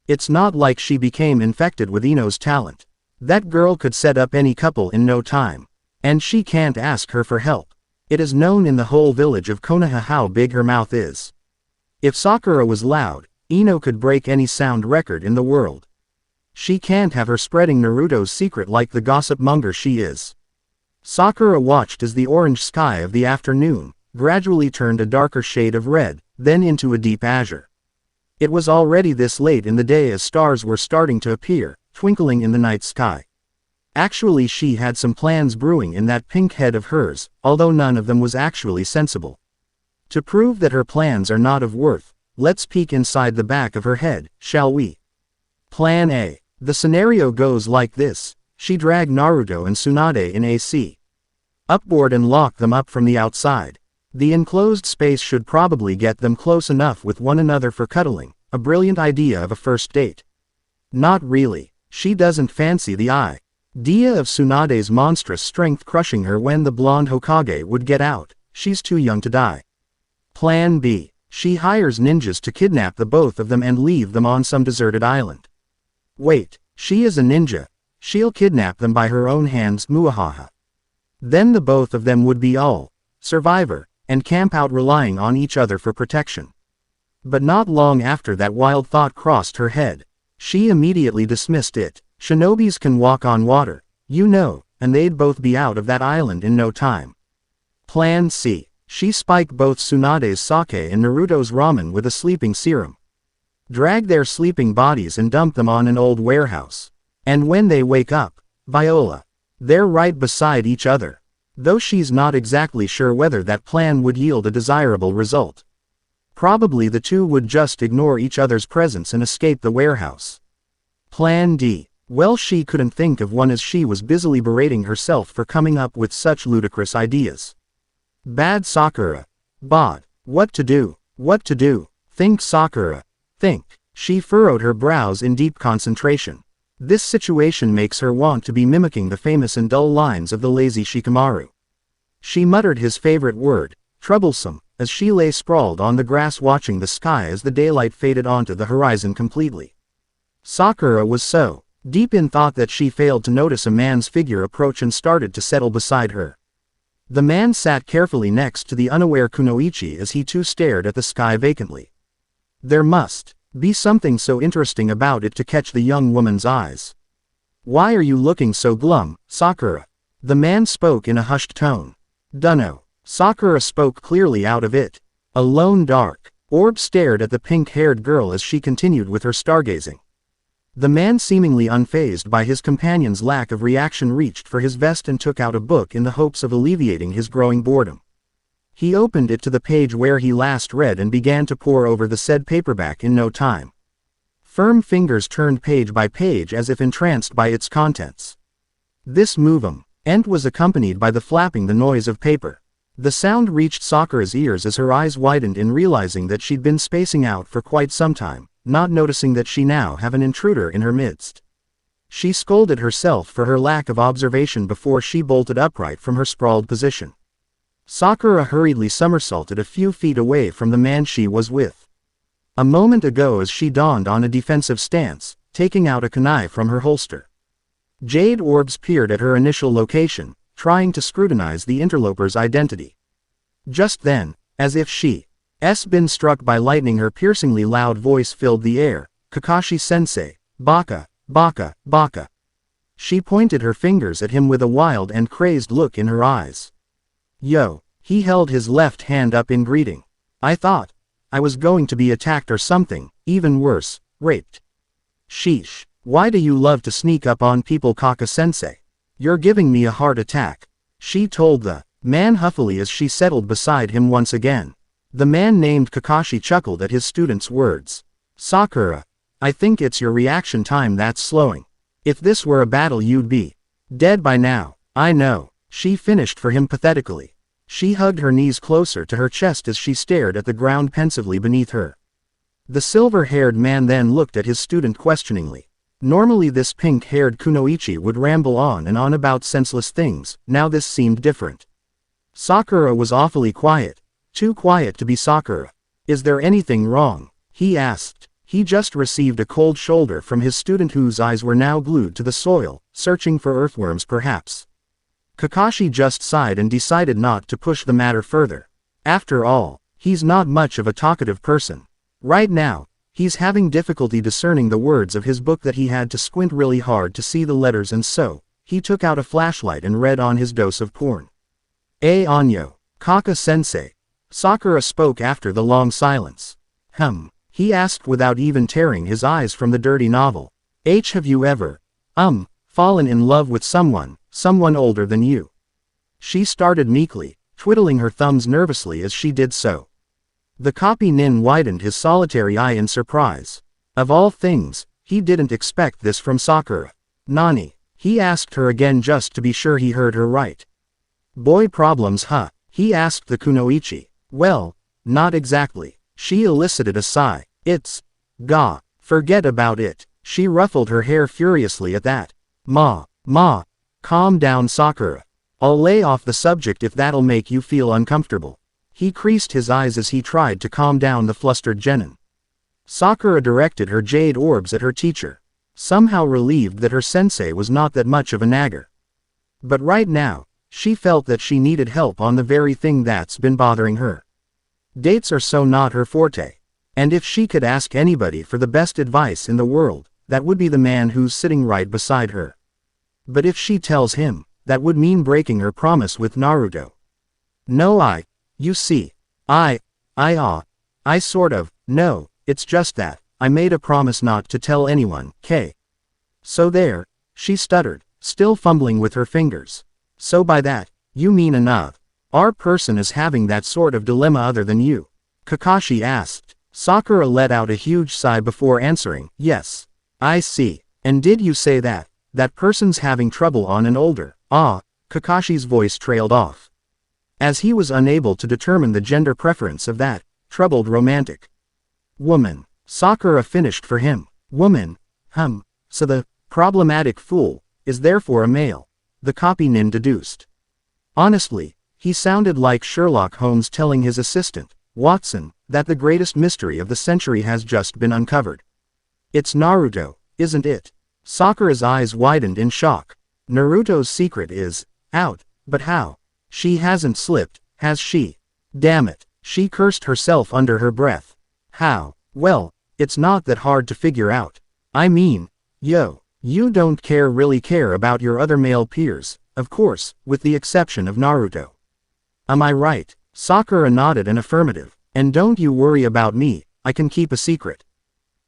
It's not like she became infected with Ino's talent. That girl could set up any couple in no time. And she can't ask her for help. It is known in the whole village of Konoha how big her mouth is. If Sakura was loud, Ino could break any sound record in the world. She can't have her spreading Naruto's secret like the gossip monger she is. Sakura watched as the orange sky of the afternoon gradually turned a darker shade of red, then into a deep azure. It was already this late in the day as stars were starting to appear, twinkling in the night sky. Actually, she had some plans brewing in that pink head of hers, although none of them was actually sensible. To prove that her plans are not of worth, let's peek inside the back of her head, shall we? Plan A. The scenario goes like this. She dragged Naruto and Tsunade in AC. Upboard and lock them up from the outside. The enclosed space should probably get them close enough with one another for cuddling, a brilliant idea of a first date. Not really. She doesn't fancy the idea of Tsunade's monstrous strength crushing her when the blonde Hokage would get out. She's too young to die. Plan B. She hires ninjas to kidnap the both of them and leave them on some deserted island. Wait, she is a ninja. She'll kidnap them by her own hands, muahaha. Then the both of them would be all survivor, and camp out relying on each other for protection. But not long after that wild thought crossed her head. She immediately dismissed it. Shinobis can walk on water, you know, and they'd both be out of that island in no time. Plan C. She spike both Tsunade's sake and Naruto's ramen with a sleeping serum. Drag their sleeping bodies and dump them on an old warehouse. And when they wake up, Viola, they're right beside each other. Though she's not exactly sure whether that plan would yield a desirable result. Probably the two would just ignore each other's presence and escape the warehouse. Plan D. Well, she couldn't think of one as she was busily berating herself for coming up with such ludicrous ideas. Bad Sakura. Bod. What to do? What to do? Think, Sakura. Think. She furrowed her brows in deep concentration. This situation makes her want to be mimicking the famous and dull lines of the lazy Shikamaru. She muttered his favorite word, troublesome, as she lay sprawled on the grass watching the sky as the daylight faded onto the horizon completely. Sakura was so deep in thought that she failed to notice a man's figure approach and started to settle beside her. The man sat carefully next to the unaware Kunoichi as he too stared at the sky vacantly. There must be something so interesting about it to catch the young woman's eyes. Why are you looking so glum, Sakura? The man spoke in a hushed tone. Dunno. Sakura spoke clearly out of it. A lone dark orb stared at the pink-haired girl as she continued with her stargazing. The man, seemingly unfazed by his companion's lack of reaction, reached for his vest and took out a book in the hopes of alleviating his growing boredom. He opened it to the page where he last read and began to pore over the said paperback in no time. Firm fingers turned page by page as if entranced by its contents. This movement was accompanied by the flapping the noise of paper. The sound reached Sakura's ears as her eyes widened in realizing that she'd been spacing out for quite some time, not noticing that she now have an intruder in her midst. She scolded herself for her lack of observation before she bolted upright from her sprawled position. Sakura hurriedly somersaulted a few feet away from the man she was with. A moment ago as she donned on a defensive stance, taking out a kunai from her holster. Jade orbs peered at her initial location, trying to scrutinize the interloper's identity. Just then, as if she's been struck by lightning, her piercingly loud voice filled the air. Kakashi-sensei, baka, baka, baka. She pointed her fingers at him with a wild and crazed look in her eyes. Yo, he held his left hand up in greeting. I thought I was going to be attacked or something, even worse, raped. Sheesh, why do you love to sneak up on people, Kaka-sensei? You're giving me a heart attack, she told the man huffily as she settled beside him once again. The man named Kakashi chuckled at his student's words. Sakura, I think it's your reaction time that's slowing. If this were a battle you'd be dead by now. I know, she finished for him pathetically. She hugged her knees closer to her chest as she stared at the ground pensively beneath her. The silver-haired man then looked at his student questioningly. Normally this pink-haired Kunoichi would ramble on and on about senseless things, now this seemed different. Sakura was awfully quiet. Too quiet to be Sakura. Is there anything wrong? He asked. He just received a cold shoulder from his student whose eyes were now glued to the soil, searching for earthworms perhaps. Kakashi just sighed and decided not to push the matter further. After all, he's not much of a talkative person. Right now, he's having difficulty discerning the words of his book that he had to squint really hard to see the letters, and so, he took out a flashlight and read on his dose of porn. Anyo, Kaka-sensei. Sakura spoke after the long silence. He asked without even tearing his eyes from the dirty novel. Have you ever, fallen in love with someone older than you? She started meekly, twiddling her thumbs nervously as she did so. The copy nin widened his solitary eye in surprise. Of all things, he didn't expect this from Sakura. Nani? He asked her again just to be sure he heard her right. Boy problems, huh? He asked the kunoichi. Well, not exactly. She elicited a sigh. It's, forget about it. She ruffled her hair furiously at that. Ma, calm down Sakura. I'll lay off the subject if that'll make you feel uncomfortable. He creased his eyes as he tried to calm down the flustered genin. Sakura directed her jade orbs at her teacher, somehow relieved that her sensei was not that much of a nagger. But right now, she felt that she needed help on the very thing that's been bothering her. Dates are so not her forte. And if she could ask anybody for the best advice in the world, that would be the man who's sitting right beside her. But if she tells him, that would mean breaking her promise with Naruto. No, you see, I sort of, no, it's just that, I made a promise not to tell anyone, So there, she stuttered, still fumbling with her fingers. So by that, you mean enough. Our person is having that sort of dilemma other than you? Kakashi asked. Sakura let out a huge sigh before answering, yes. I see. And did you say that person's having trouble on an older, Kakashi's voice trailed off. As he was unable to determine the gender preference of that troubled romantic woman. Sakura finished for him. Woman, so the problematic fool is therefore a male, the copy nin deduced. Honestly, he sounded like Sherlock Holmes telling his assistant, Watson, that the greatest mystery of the century has just been uncovered. It's Naruto, isn't it? Sakura's eyes widened in shock. Naruto's secret is out, but how? She hasn't slipped, has she? Damn it, she cursed herself under her breath. How? Well, it's not that hard to figure out. I mean, you don't really care about your other male peers, of course, with the exception of Naruto. Am I right? Sakura nodded an affirmative. And don't you worry about me, I can keep a secret.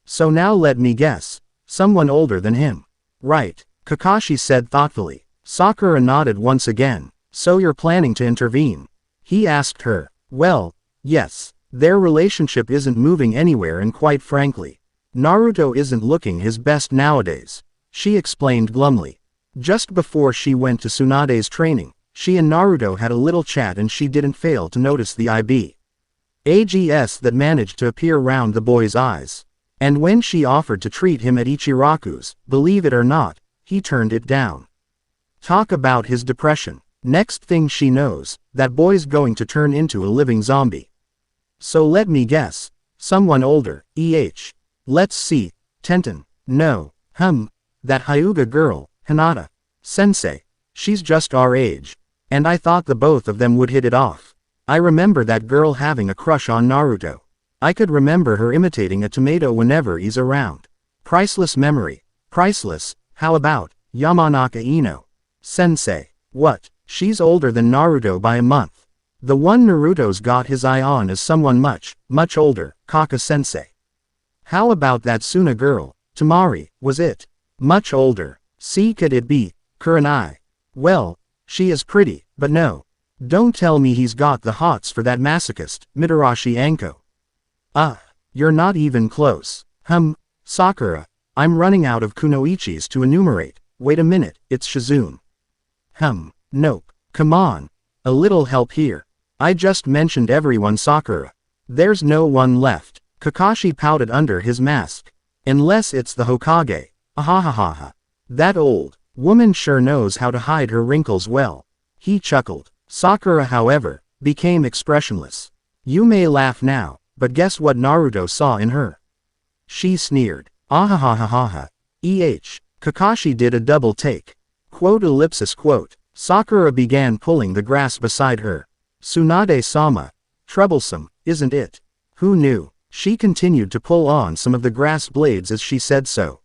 So now let me guess. Someone older than him. Right, Kakashi said thoughtfully. Sakura nodded once again. So you're planning to intervene? He asked her. Well, yes. Their relationship isn't moving anywhere, and quite frankly, Naruto isn't looking his best nowadays, she explained glumly. Just before she went to Tsunade's training, she and Naruto had a little chat and she didn't fail to notice the IBAGS that managed to appear round the boy's eyes. And when she offered to treat him at Ichiraku's, believe it or not, he turned it down. Talk about his depression. Next thing she knows, that boy's going to turn into a living zombie. So let me guess. Someone older, Let's see. Tenten. No. That Hyuga girl, Hinata. Sensei. She's just our age. And I thought the both of them would hit it off. I remember that girl having a crush on Naruto. I could remember her imitating a tomato whenever he's around. Priceless memory. Priceless. How about Yamanaka Ino? Sensei. What? She's older than Naruto by a month. The one Naruto's got his eye on is someone much older, Kaka-sensei. How about that Suna girl, Tamari, was it? Much older. See, could it be Kurenai? Well, she is pretty, but no. Don't tell me he's got the hots for that masochist, Mitarashi Anko. You're not even close. Sakura, I'm running out of kunoichis to enumerate. Wait a minute, it's Shizune. Nope. Come on. A little help here. I just mentioned everyone Sakura. There's no one left. Kakashi pouted under his mask. Unless it's the Hokage. Ahahaha. That old woman sure knows how to hide her wrinkles well. He chuckled. Sakura, however, became expressionless. You may laugh now, but guess what Naruto saw in her? She sneered. Ahahahaha. Kakashi did a double take. Quote ellipsis quote. Sakura began pulling the grass beside her. Tsunade-sama. Troublesome, isn't it? Who knew? She continued to pull on some of the grass blades as she said so.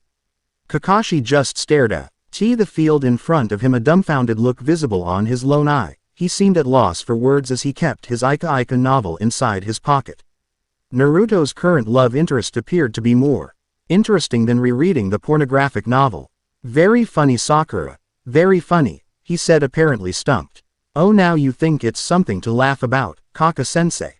Kakashi just stared at the field in front of him, a dumbfounded look visible on his lone eye. He seemed at loss for words as he kept his Ika novel inside his pocket. Naruto's current love interest appeared to be more interesting than rereading the pornographic novel. Very funny, Sakura. Very funny, he said, apparently stumped. Oh, now you think it's something to laugh about, Kaka-sensei.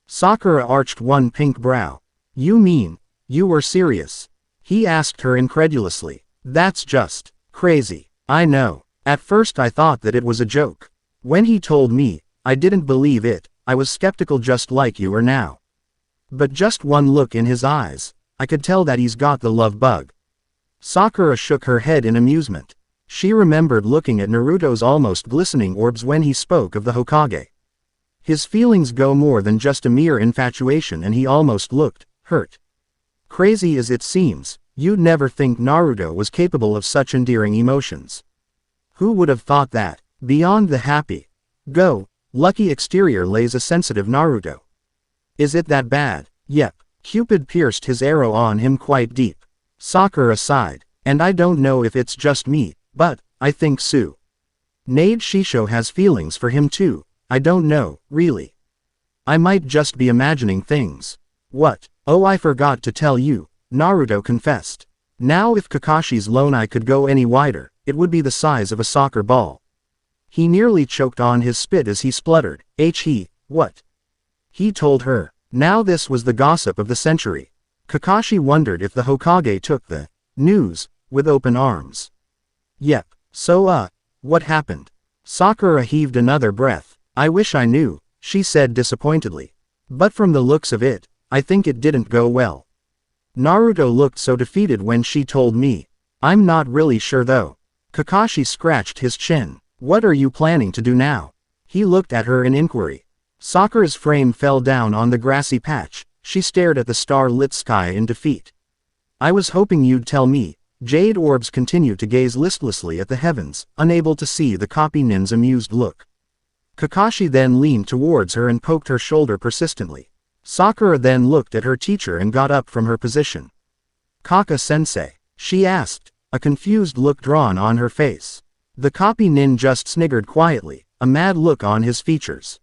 Sakura arched one pink brow. You mean, you were serious? He asked her incredulously. That's just crazy. I know. At first I thought that it was a joke. When he told me, I didn't believe it. I was skeptical just like you are now. But just one look in his eyes, I could tell that he's got the love bug. Sakura shook her head in amusement. She remembered looking at Naruto's almost glistening orbs when he spoke of the Hokage. His feelings go more than just a mere infatuation, and he almost looked hurt. Crazy as it seems, you'd never think Naruto was capable of such endearing emotions. Who would have thought that? Beyond the happy-go-lucky exterior lays a sensitive Naruto. Is it that bad? Yep. Cupid pierced his arrow on him quite deep. Sakura sighed. And I don't know if it's just me, but I think Tsunade Shisho has feelings for him too. I don't know, really. I might just be imagining things. What? Oh, I forgot to tell you, Naruto confessed. Now if Kakashi's lone eye could go any wider, it would be the size of a soccer ball. He nearly choked on his spit as he spluttered. What? He told her. Now this was the gossip of the century. Kakashi wondered if the Hokage took the news with open arms. Yep. So what happened? Sakura heaved another breath. I wish I knew, she said disappointedly. But from the looks of it, I think it didn't go well. Naruto looked so defeated when she told me. I'm not really sure though. Kakashi scratched his chin. What are you planning to do now? He looked at her in inquiry. Sakura's frame fell down on the grassy patch. She stared at the star-lit sky in defeat. I was hoping you'd tell me. Jade orbs continued to gaze listlessly at the heavens, unable to see the copy nin's amused look. Kakashi then leaned towards her and poked her shoulder persistently. Sakura then looked at her teacher and got up from her position. Kaka-sensei, she asked, a confused look drawn on her face. The copy nin just sniggered quietly, a mad look on his features.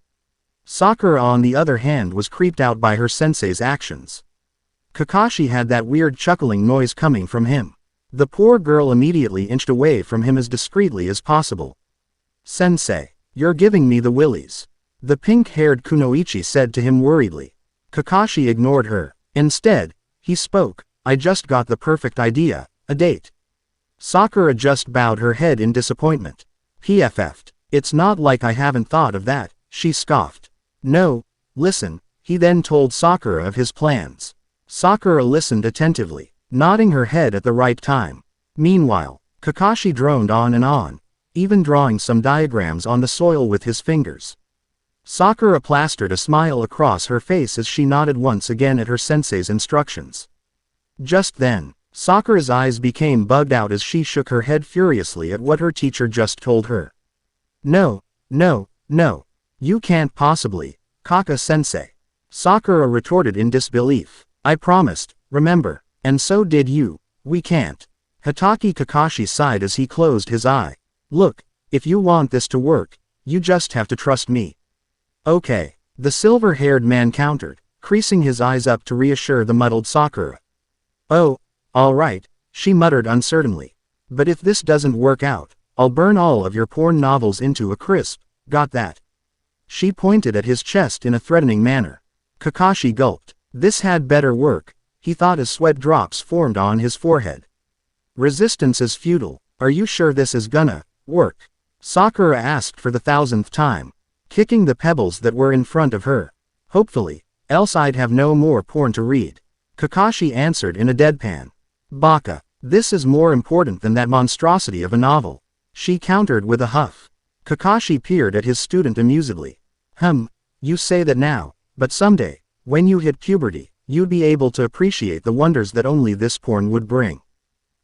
Sakura on the other hand was creeped out by her sensei's actions. Kakashi had that weird chuckling noise coming from him. The poor girl immediately inched away from him as discreetly as possible. Sensei, you're giving me the willies. The pink-haired kunoichi said to him worriedly. Kakashi ignored her. Instead, he spoke. I just got the perfect idea, a date. Sakura just bowed her head in disappointment. PFF'd. It's not like I haven't thought of that, she scoffed. No, listen, he then told Sakura of his plans. Sakura listened attentively, nodding her head at the right time. Meanwhile, Kakashi droned on, even drawing some diagrams on the soil with his fingers. Sakura plastered a smile across her face as she nodded once again at her sensei's instructions. Just then, Sakura's eyes became bugged out as she shook her head furiously at what her teacher just told her. No. You can't possibly, Kaka-sensei. Sakura retorted in disbelief. I promised, remember, and so did you. We can't. Hatake Kakashi sighed as he closed his eye. Look, if you want this to work, you just have to trust me. Okay, the silver-haired man countered, creasing his eyes up to reassure the muddled Sakura. Oh, all right, she muttered uncertainly. But if this doesn't work out, I'll burn all of your porn novels into a crisp, got that? She pointed at his chest in a threatening manner. Kakashi gulped. This had better work, he thought as sweat drops formed on his forehead. Resistance is futile. Are you sure this is gonna work? Sakura asked for the 1000th time, kicking the pebbles that were in front of her. Hopefully, else I'd have no more porn to read. Kakashi answered in a deadpan. Baka, this is more important than that monstrosity of a novel. She countered with a huff. Kakashi peered at his student amusedly. You say that now, But someday, when you hit puberty, you'd be able to appreciate the wonders that only this porn would bring.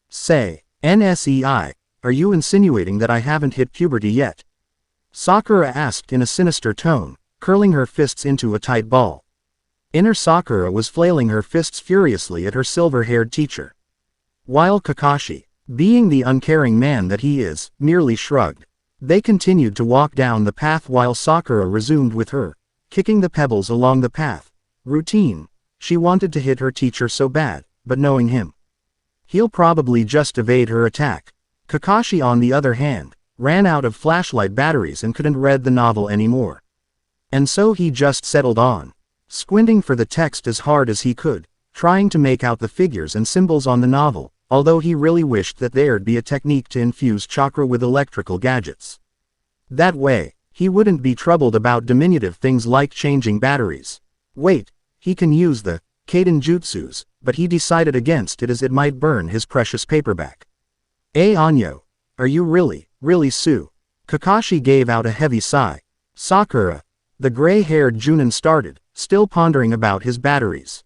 Say, NSEI, are you insinuating that I haven't hit puberty yet? Sakura asked in a sinister tone, curling her fists into a tight ball. Inner Sakura was flailing her fists furiously at her silver-haired teacher. While Kakashi, being the uncaring man that he is, merely shrugged. They continued to walk down the path while Sakura resumed with her, kicking the pebbles along the path, routine. She wanted to hit her teacher so bad, but knowing him, he'll probably just evade her attack. Kakashi, on the other hand, ran out of flashlight batteries and couldn't read the novel anymore. And so he just settled on squinting for the text as hard as he could, trying to make out the figures and symbols on the novel, although he really wished that there'd be a technique to infuse chakra with electrical gadgets. That way, he wouldn't be troubled about diminutive things like changing batteries. Wait, he can use the Kaiden jutsus, but he decided against it as it might burn his precious paperback. Anyo, are you really Sue? Kakashi gave out a heavy sigh. Sakura, the gray-haired Junin started, still pondering about his batteries.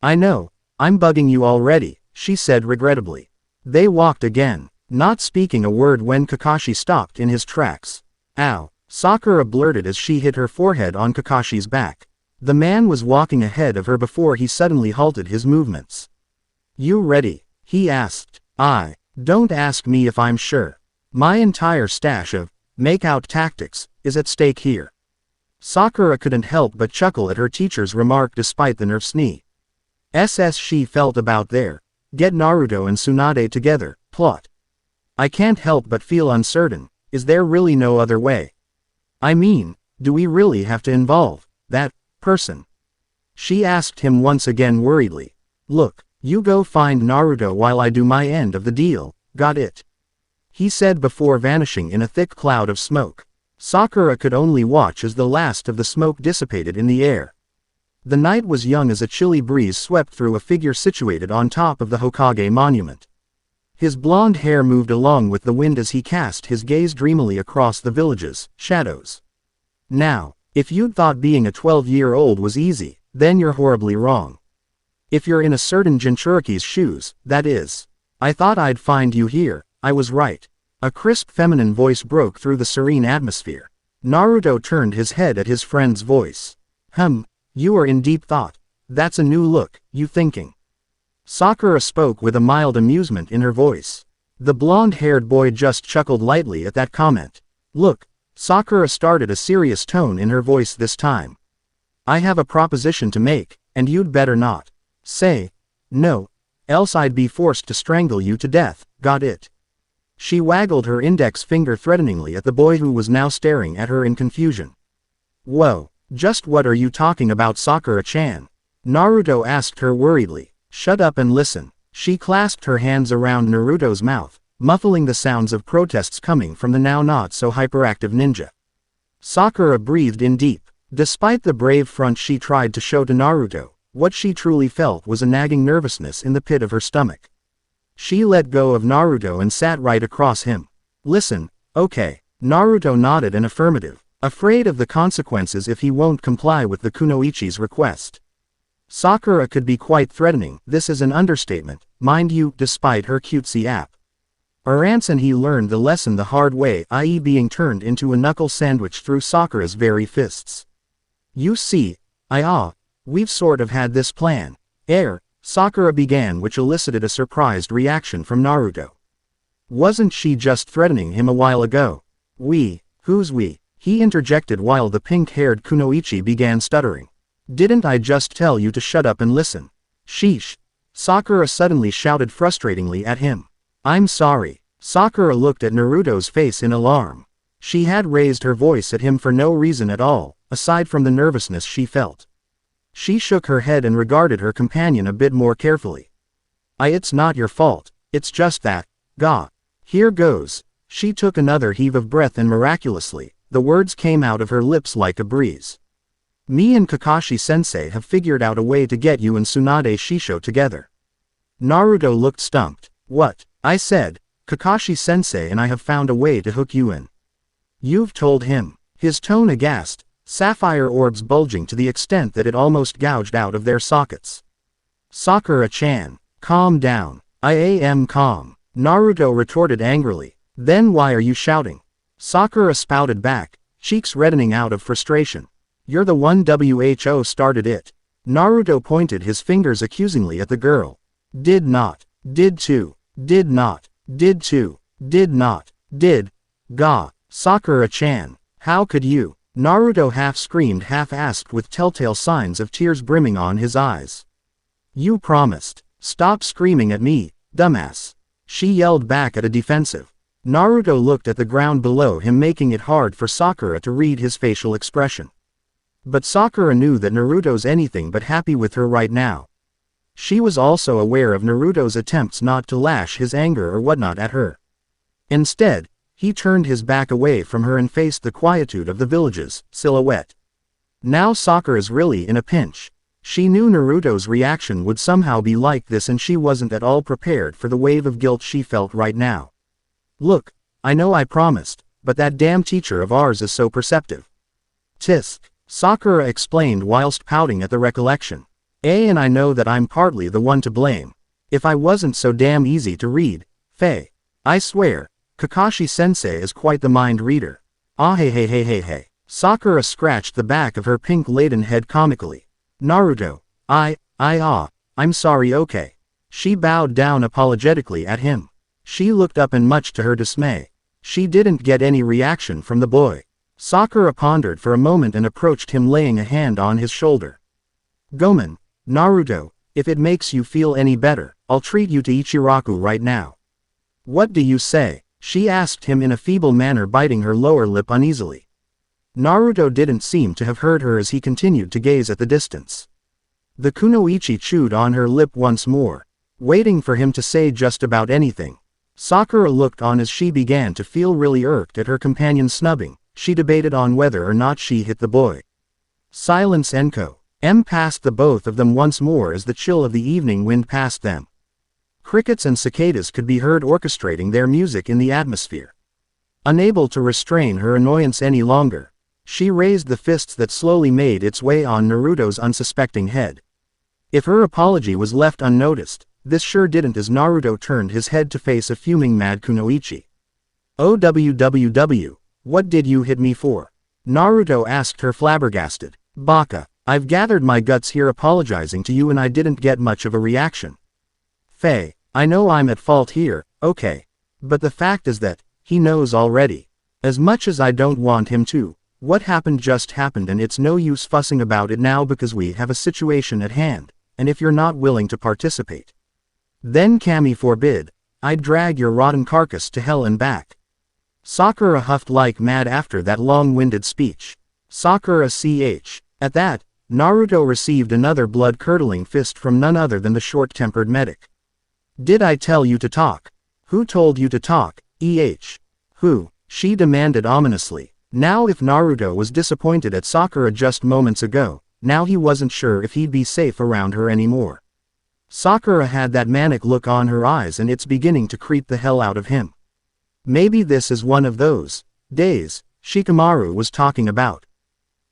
I know, I'm bugging you already, she said regrettably. They walked again, not speaking a word when Kakashi stopped in his tracks. Ow, Sakura blurted as she hit her forehead on Kakashi's back. The man was walking ahead of her before he suddenly halted his movements. You ready? He asked. Don't ask me if I'm sure. My entire stash of make-out tactics is at stake here. Sakura couldn't help but chuckle at her teacher's remark despite the nerve knee. She felt about there. Get Naruto and Tsunade together, plot. I can't help but feel uncertain, is there really no other way? I mean, do we really have to involve that person? She asked him once again worriedly. Look, you go find Naruto while I do my end of the deal, got it? He said before vanishing in a thick cloud of smoke. Sakura could only watch as the last of the smoke dissipated in the air. The night was young as a chilly breeze swept through a figure situated on top of the Hokage monument. His blonde hair moved along with the wind as he cast his gaze dreamily across the village's shadows. Now, if you'd thought being a 12-year-old was easy, then you're horribly wrong. If you're in a certain Jinchuriki's shoes, that is. I thought I'd find you here, I was right. A crisp feminine voice broke through the serene atmosphere. Naruto turned his head at his friend's voice. You are in deep thought. That's a new look, you thinking. Sakura spoke with a mild amusement in her voice. The blonde-haired boy just chuckled lightly at that comment. Look, Sakura started a serious tone in her voice this time. I have a proposition to make, and you'd better not say no, else I'd be forced to strangle you to death, got it? She waggled her index finger threateningly at the boy who was now staring at her in confusion. Whoa, just what are you talking about, Sakura-chan? Naruto asked her worriedly. Shut up and listen. She clasped her hands around Naruto's mouth, muffling the sounds of protests coming from the now not so hyperactive ninja. Sakura breathed in deep. Despite the brave front she tried to show to Naruto, what she truly felt was a nagging nervousness in the pit of her stomach. She let go of Naruto and sat right across him. Listen, okay. Naruto nodded an affirmative, afraid of the consequences if he won't comply with the kunoichi's request. Sakura could be quite threatening, this is an understatement, mind you, despite her cutesy app. And he learned the lesson the hard way, i.e. being turned into a knuckle sandwich through Sakura's very fists. You see, we've sort of had this plan. Sakura began, which elicited a surprised reaction from Naruto. Wasn't she just threatening him a while ago? Who's we? He interjected while the pink-haired kunoichi began stuttering. Didn't I just tell you to shut up and listen? Sheesh. Sakura suddenly shouted frustratingly at him. I'm sorry. Sakura looked at Naruto's face in alarm. She had raised her voice at him for no reason at all, aside from the nervousness she felt. She shook her head and regarded her companion a bit more carefully. It's not your fault, it's just that, here goes. She took another heave of breath and miraculously, the words came out of her lips like a breeze. Me and Kakashi-sensei have figured out a way to get you and Tsunade Shisho together. Naruto looked stumped. What? I said, Kakashi-sensei and I have found a way to hook you in. You've told him. His tone aghast. sapphire orbs bulging to the extent that it almost gouged out of their sockets. Sakura-chan, calm down. I am calm, Naruto retorted angrily. Then why are you shouting? Sakura spouted back, cheeks reddening out of frustration. You're the one who started it. Naruto pointed his fingers accusingly at the girl. Did not. Did to. Did not. Did to. Did not. Did. Ga. Sakura-chan, how could you? Naruto half screamed, half asked, with telltale signs of tears brimming on his eyes. You promised. Stop screaming at me, dumbass. She yelled back at a defensive. Naruto looked at the ground below him, making it hard for Sakura to read his facial expression. But Sakura knew that Naruto's anything but happy with her right now. She was also aware of Naruto's attempts not to lash his anger or whatnot at her. Instead, he turned his back away from her and faced the quietude of the village's silhouette. Now Sakura's really in a pinch. She knew Naruto's reaction would somehow be like this, and she wasn't at all prepared for the wave of guilt she felt right now. Look, I know I promised, but that damn teacher of ours is so perceptive. Tisk, Sakura explained whilst pouting at the recollection. And I know that I'm partly the one to blame. If I wasn't so damn easy to read, Faye. I swear, Kakashi-sensei is quite the mind reader. Ah hey hey hey hey hey. Sakura scratched the back of her pink-laden head comically. Naruto, I'm sorry, okay. She bowed down apologetically at him. She looked up and much to her dismay, she didn't get any reaction from the boy. Sakura pondered for a moment and approached him, laying a hand on his shoulder. Gomen, Naruto, if it makes you feel any better, I'll treat you to Ichiraku right now. What do you say? She asked him in a feeble manner, biting her lower lip uneasily. Naruto didn't seem to have heard her as he continued to gaze at the distance. The kunoichi chewed on her lip once more, waiting for him to say just about anything. Sakura looked on as she began to feel really irked at her companion's snubbing. She debated on whether or not she hit the boy. Silence. Enko. Passed the both of them once more as the chill of the evening wind passed them. Crickets and cicadas could be heard orchestrating their music in the atmosphere. Unable to restrain her annoyance any longer, she raised the fists that slowly made its way on Naruto's unsuspecting head. If her apology was left unnoticed, this sure didn't, as Naruto turned his head to face a fuming mad kunoichi. OWWW, what did you hit me for? Naruto asked her, flabbergasted. Baka, I've gathered my guts here apologizing to you and I didn't get much of a reaction. Faye, I know I'm at fault here, okay. But the fact is that, he knows already. As much as I don't want him to, what happened just happened, and it's no use fussing about it now because we have a situation at hand, and if you're not willing to participate, then Kami forbid, I'd drag your rotten carcass to hell and back. Sakura huffed like mad after that long-winded speech. Sakura ch. At that, Naruto received another blood-curdling fist from none other than the short-tempered medic. Did I tell you to talk? Who told you to talk, Who? She demanded ominously. Now if Naruto was disappointed at Sakura just moments ago, now he wasn't sure if he'd be safe around her anymore. Sakura had that manic look on her eyes and it's beginning to creep the hell out of him. Maybe this is one of those days Shikamaru was talking about.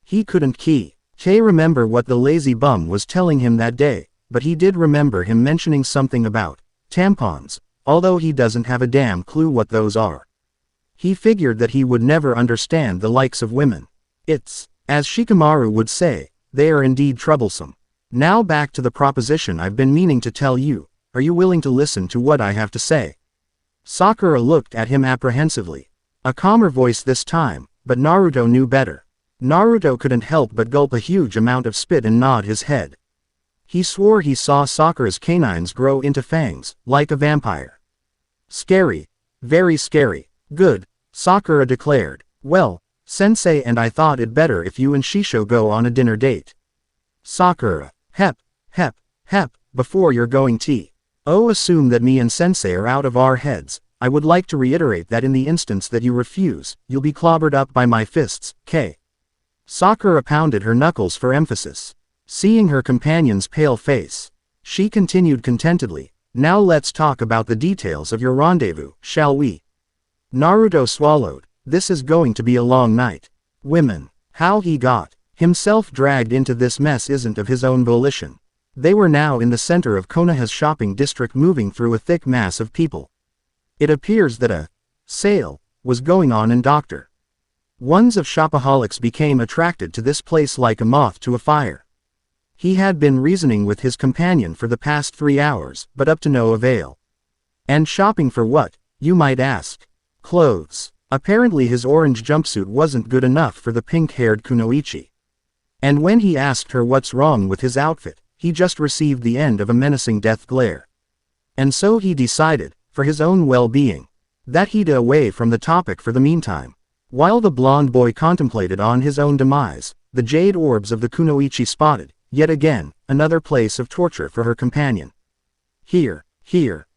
He couldn't remember what the lazy bum was telling him that day, but he did remember him mentioning something about tampons, although he doesn't have a damn clue what those are. He figured that he would never understand the likes of women. It's, as Shikamaru would say, they are indeed troublesome. Now back to the proposition I've been meaning to tell you, are you willing to listen to what I have to say? Sakura looked at him apprehensively. A calmer voice this time, but Naruto knew better. Naruto couldn't help but gulp a huge amount of spit and nod his head. He swore he saw Sakura's canines grow into fangs, like a vampire. Scary. Very scary. Good, Sakura declared. Well, sensei and I thought it better if you and Shisho go on a dinner date. Sakura. Hep, before you're going assume that me and sensei are out of our heads. I would like to reiterate that in the instance that you refuse, you'll be clobbered up by my fists, Sakura pounded her knuckles for emphasis. Seeing her companion's pale face, she continued contentedly, now let's talk about the details of your rendezvous, shall we? Naruto swallowed. This is going to be a long night. Women. How he got himself dragged into this mess isn't of his own volition. They were now in the center of Konoha's shopping district, moving through a thick mass of people. It appears that a sale was going on, and Dr. Ones of shopaholics became attracted to this place like a moth to a fire. He had been reasoning with his companion for the past 3 hours, but up to no avail. And shopping for what, you might ask? Clothes. Apparently his orange jumpsuit wasn't good enough for the pink-haired kunoichi. And when he asked her what's wrong with his outfit, he just received the end of a menacing death glare. And so he decided, for his own well-being, that he'd away from the topic for the meantime. While the blonde boy contemplated on his own demise, the jade orbs of the kunoichi spotted, yet again, another place of torture for her companion. Here,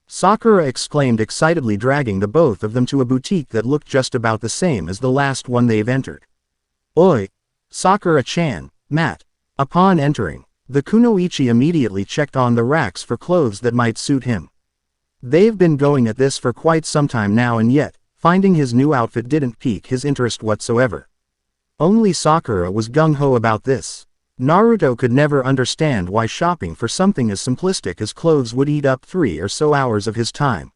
Sakura exclaimed excitedly, dragging the both of them to a boutique that looked just about the same as the last one they've entered. Oi! Sakura-chan, Matt. Upon entering, the kunoichi immediately checked on the racks for clothes that might suit him. They've been going at this for quite some time now, and yet, finding his new outfit didn't pique his interest whatsoever. Only Sakura was gung-ho about this. Naruto could never understand why shopping for something as simplistic as clothes would eat up 3 or so hours of his time.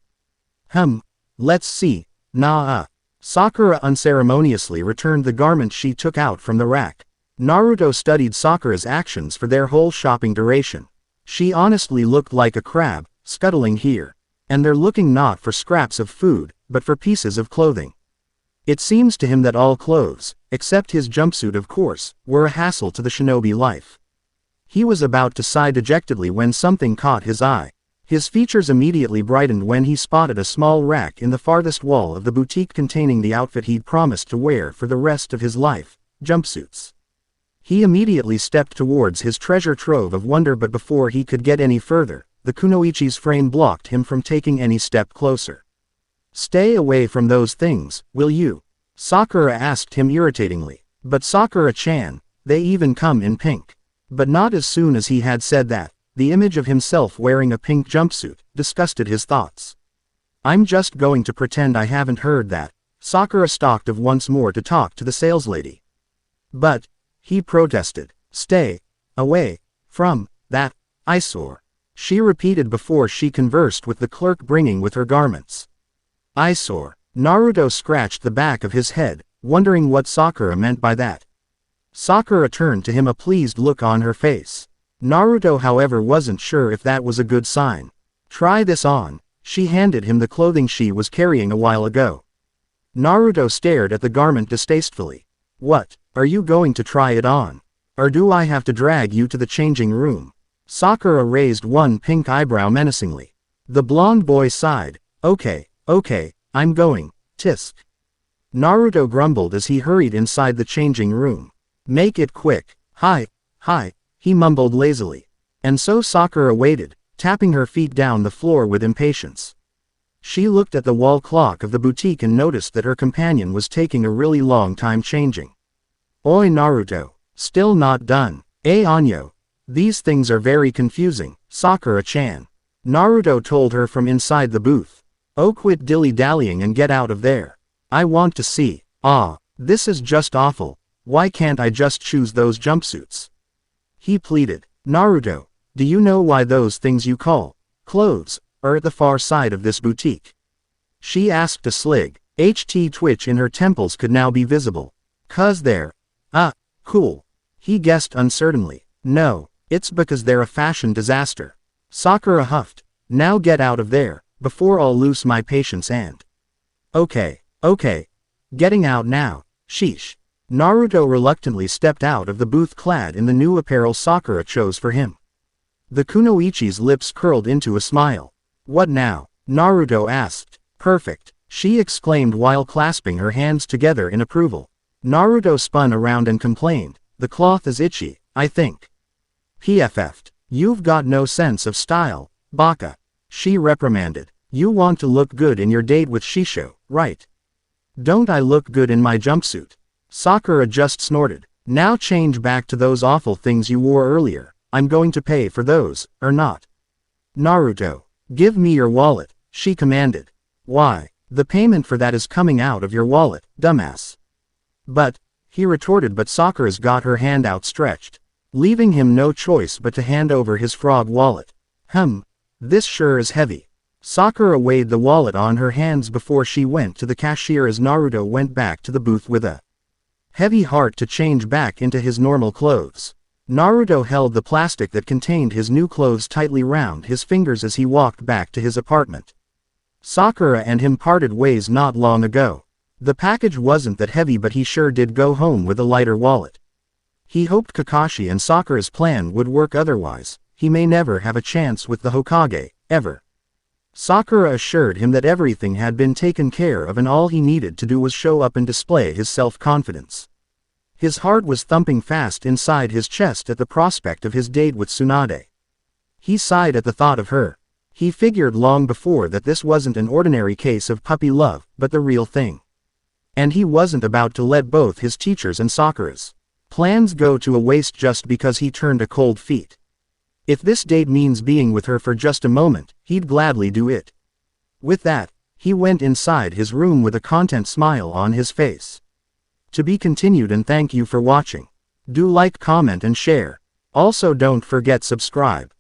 Let's see. Sakura unceremoniously returned the garment she took out from the rack. Naruto studied Sakura's actions for their whole shopping duration. She honestly looked like a crab, scuttling here and there, looking not for scraps of food, but for pieces of clothing. It seems to him that all clothes, except his jumpsuit of course, were a hassle to the shinobi life. He was about to sigh dejectedly when something caught his eye. His features immediately brightened when he spotted a small rack in the farthest wall of the boutique containing the outfit he'd promised to wear for the rest of his life, jumpsuits. He immediately stepped towards his treasure trove of wonder, but before he could get any further, the kunoichi's frame blocked him from taking any step closer. Stay away from those things, will you? Sakura asked him irritatingly. But Sakura-chan, they even come in pink. But not as soon as he had said that, the image of himself wearing a pink jumpsuit disgusted his thoughts. I'm just going to pretend I haven't heard that. Sakura stalked of once more to talk to the saleslady. But, he protested, stay away from that eyesore, she repeated before she conversed with the clerk bringing with her garments. Eyesore. Naruto scratched the back of his head, wondering what Sakura meant by that. Sakura turned to him, a pleased look on her face. Naruto, however, wasn't sure if that was a good sign. Try this on. She handed him the clothing she was carrying a while ago. Naruto stared at the garment distastefully. What, are you going to try it on? Or do I have to drag you to the changing room? Sakura raised one pink eyebrow menacingly. The blonde boy sighed. Okay, I'm going, tisk. Naruto grumbled as he hurried inside the changing room. Make it quick. Hi, he mumbled lazily. And so Sakura waited, tapping her feet down the floor with impatience. She looked at the wall clock of the boutique and noticed that her companion was taking a really long time changing. Oi Naruto, still not done. Anyo. These things are very confusing, Sakura-chan. Naruto told her from inside the booth. Oh, quit dilly-dallying and get out of there. I want to see. This is just awful. Why can't I just choose those jumpsuits? He pleaded. Naruto, do you know why those things you call clothes are at the far side of this boutique? She asked a slig. Twitch in her temples could now be visible. 'Cause they're cool. He guessed uncertainly. No, it's because they're a fashion disaster. Sakura huffed. Now get out of there, before I'll lose my patience and... Okay. Getting out now. Sheesh. Naruto reluctantly stepped out of the booth clad in the new apparel Sakura chose for him. The kunoichi's lips curled into a smile. What now? Naruto asked. Perfect, she exclaimed while clasping her hands together in approval. Naruto spun around and complained. The cloth is itchy, I think. PFF'd. You've got no sense of style, baka. She reprimanded. You want to look good in your date with Shisho, right? Don't I look good in my jumpsuit? Sakura just snorted. Now change back to those awful things you wore earlier. I'm going to pay for those, or not. Naruto. Give me your wallet, she commanded. Why? The payment for that is coming out of your wallet, dumbass. But, he retorted, but Sakura's got her hand outstretched, leaving him no choice but to hand over his frog wallet. This sure is heavy. Sakura weighed the wallet on her hands before she went to the cashier as Naruto went back to the booth with a heavy heart to change back into his normal clothes. Naruto held the plastic that contained his new clothes tightly round his fingers as he walked back to his apartment. Sakura and him parted ways not long ago. The package wasn't that heavy, but he sure did go home with a lighter wallet. He hoped Kakashi and Sakura's plan would work, otherwise he may never have a chance with the Hokage, ever. Sakura assured him that everything had been taken care of and all he needed to do was show up and display his self-confidence. His heart was thumping fast inside his chest at the prospect of his date with Tsunade. He sighed at the thought of her. He figured long before that this wasn't an ordinary case of puppy love, but the real thing. And he wasn't about to let both his teachers and Sakura's plans go to a waste just because he turned a cold feet. If this date means being with her for just a moment, he'd gladly do it. With that, he went inside his room with a content smile on his face. To be continued, and thank you for watching. Do like, comment and share. Also don't forget subscribe.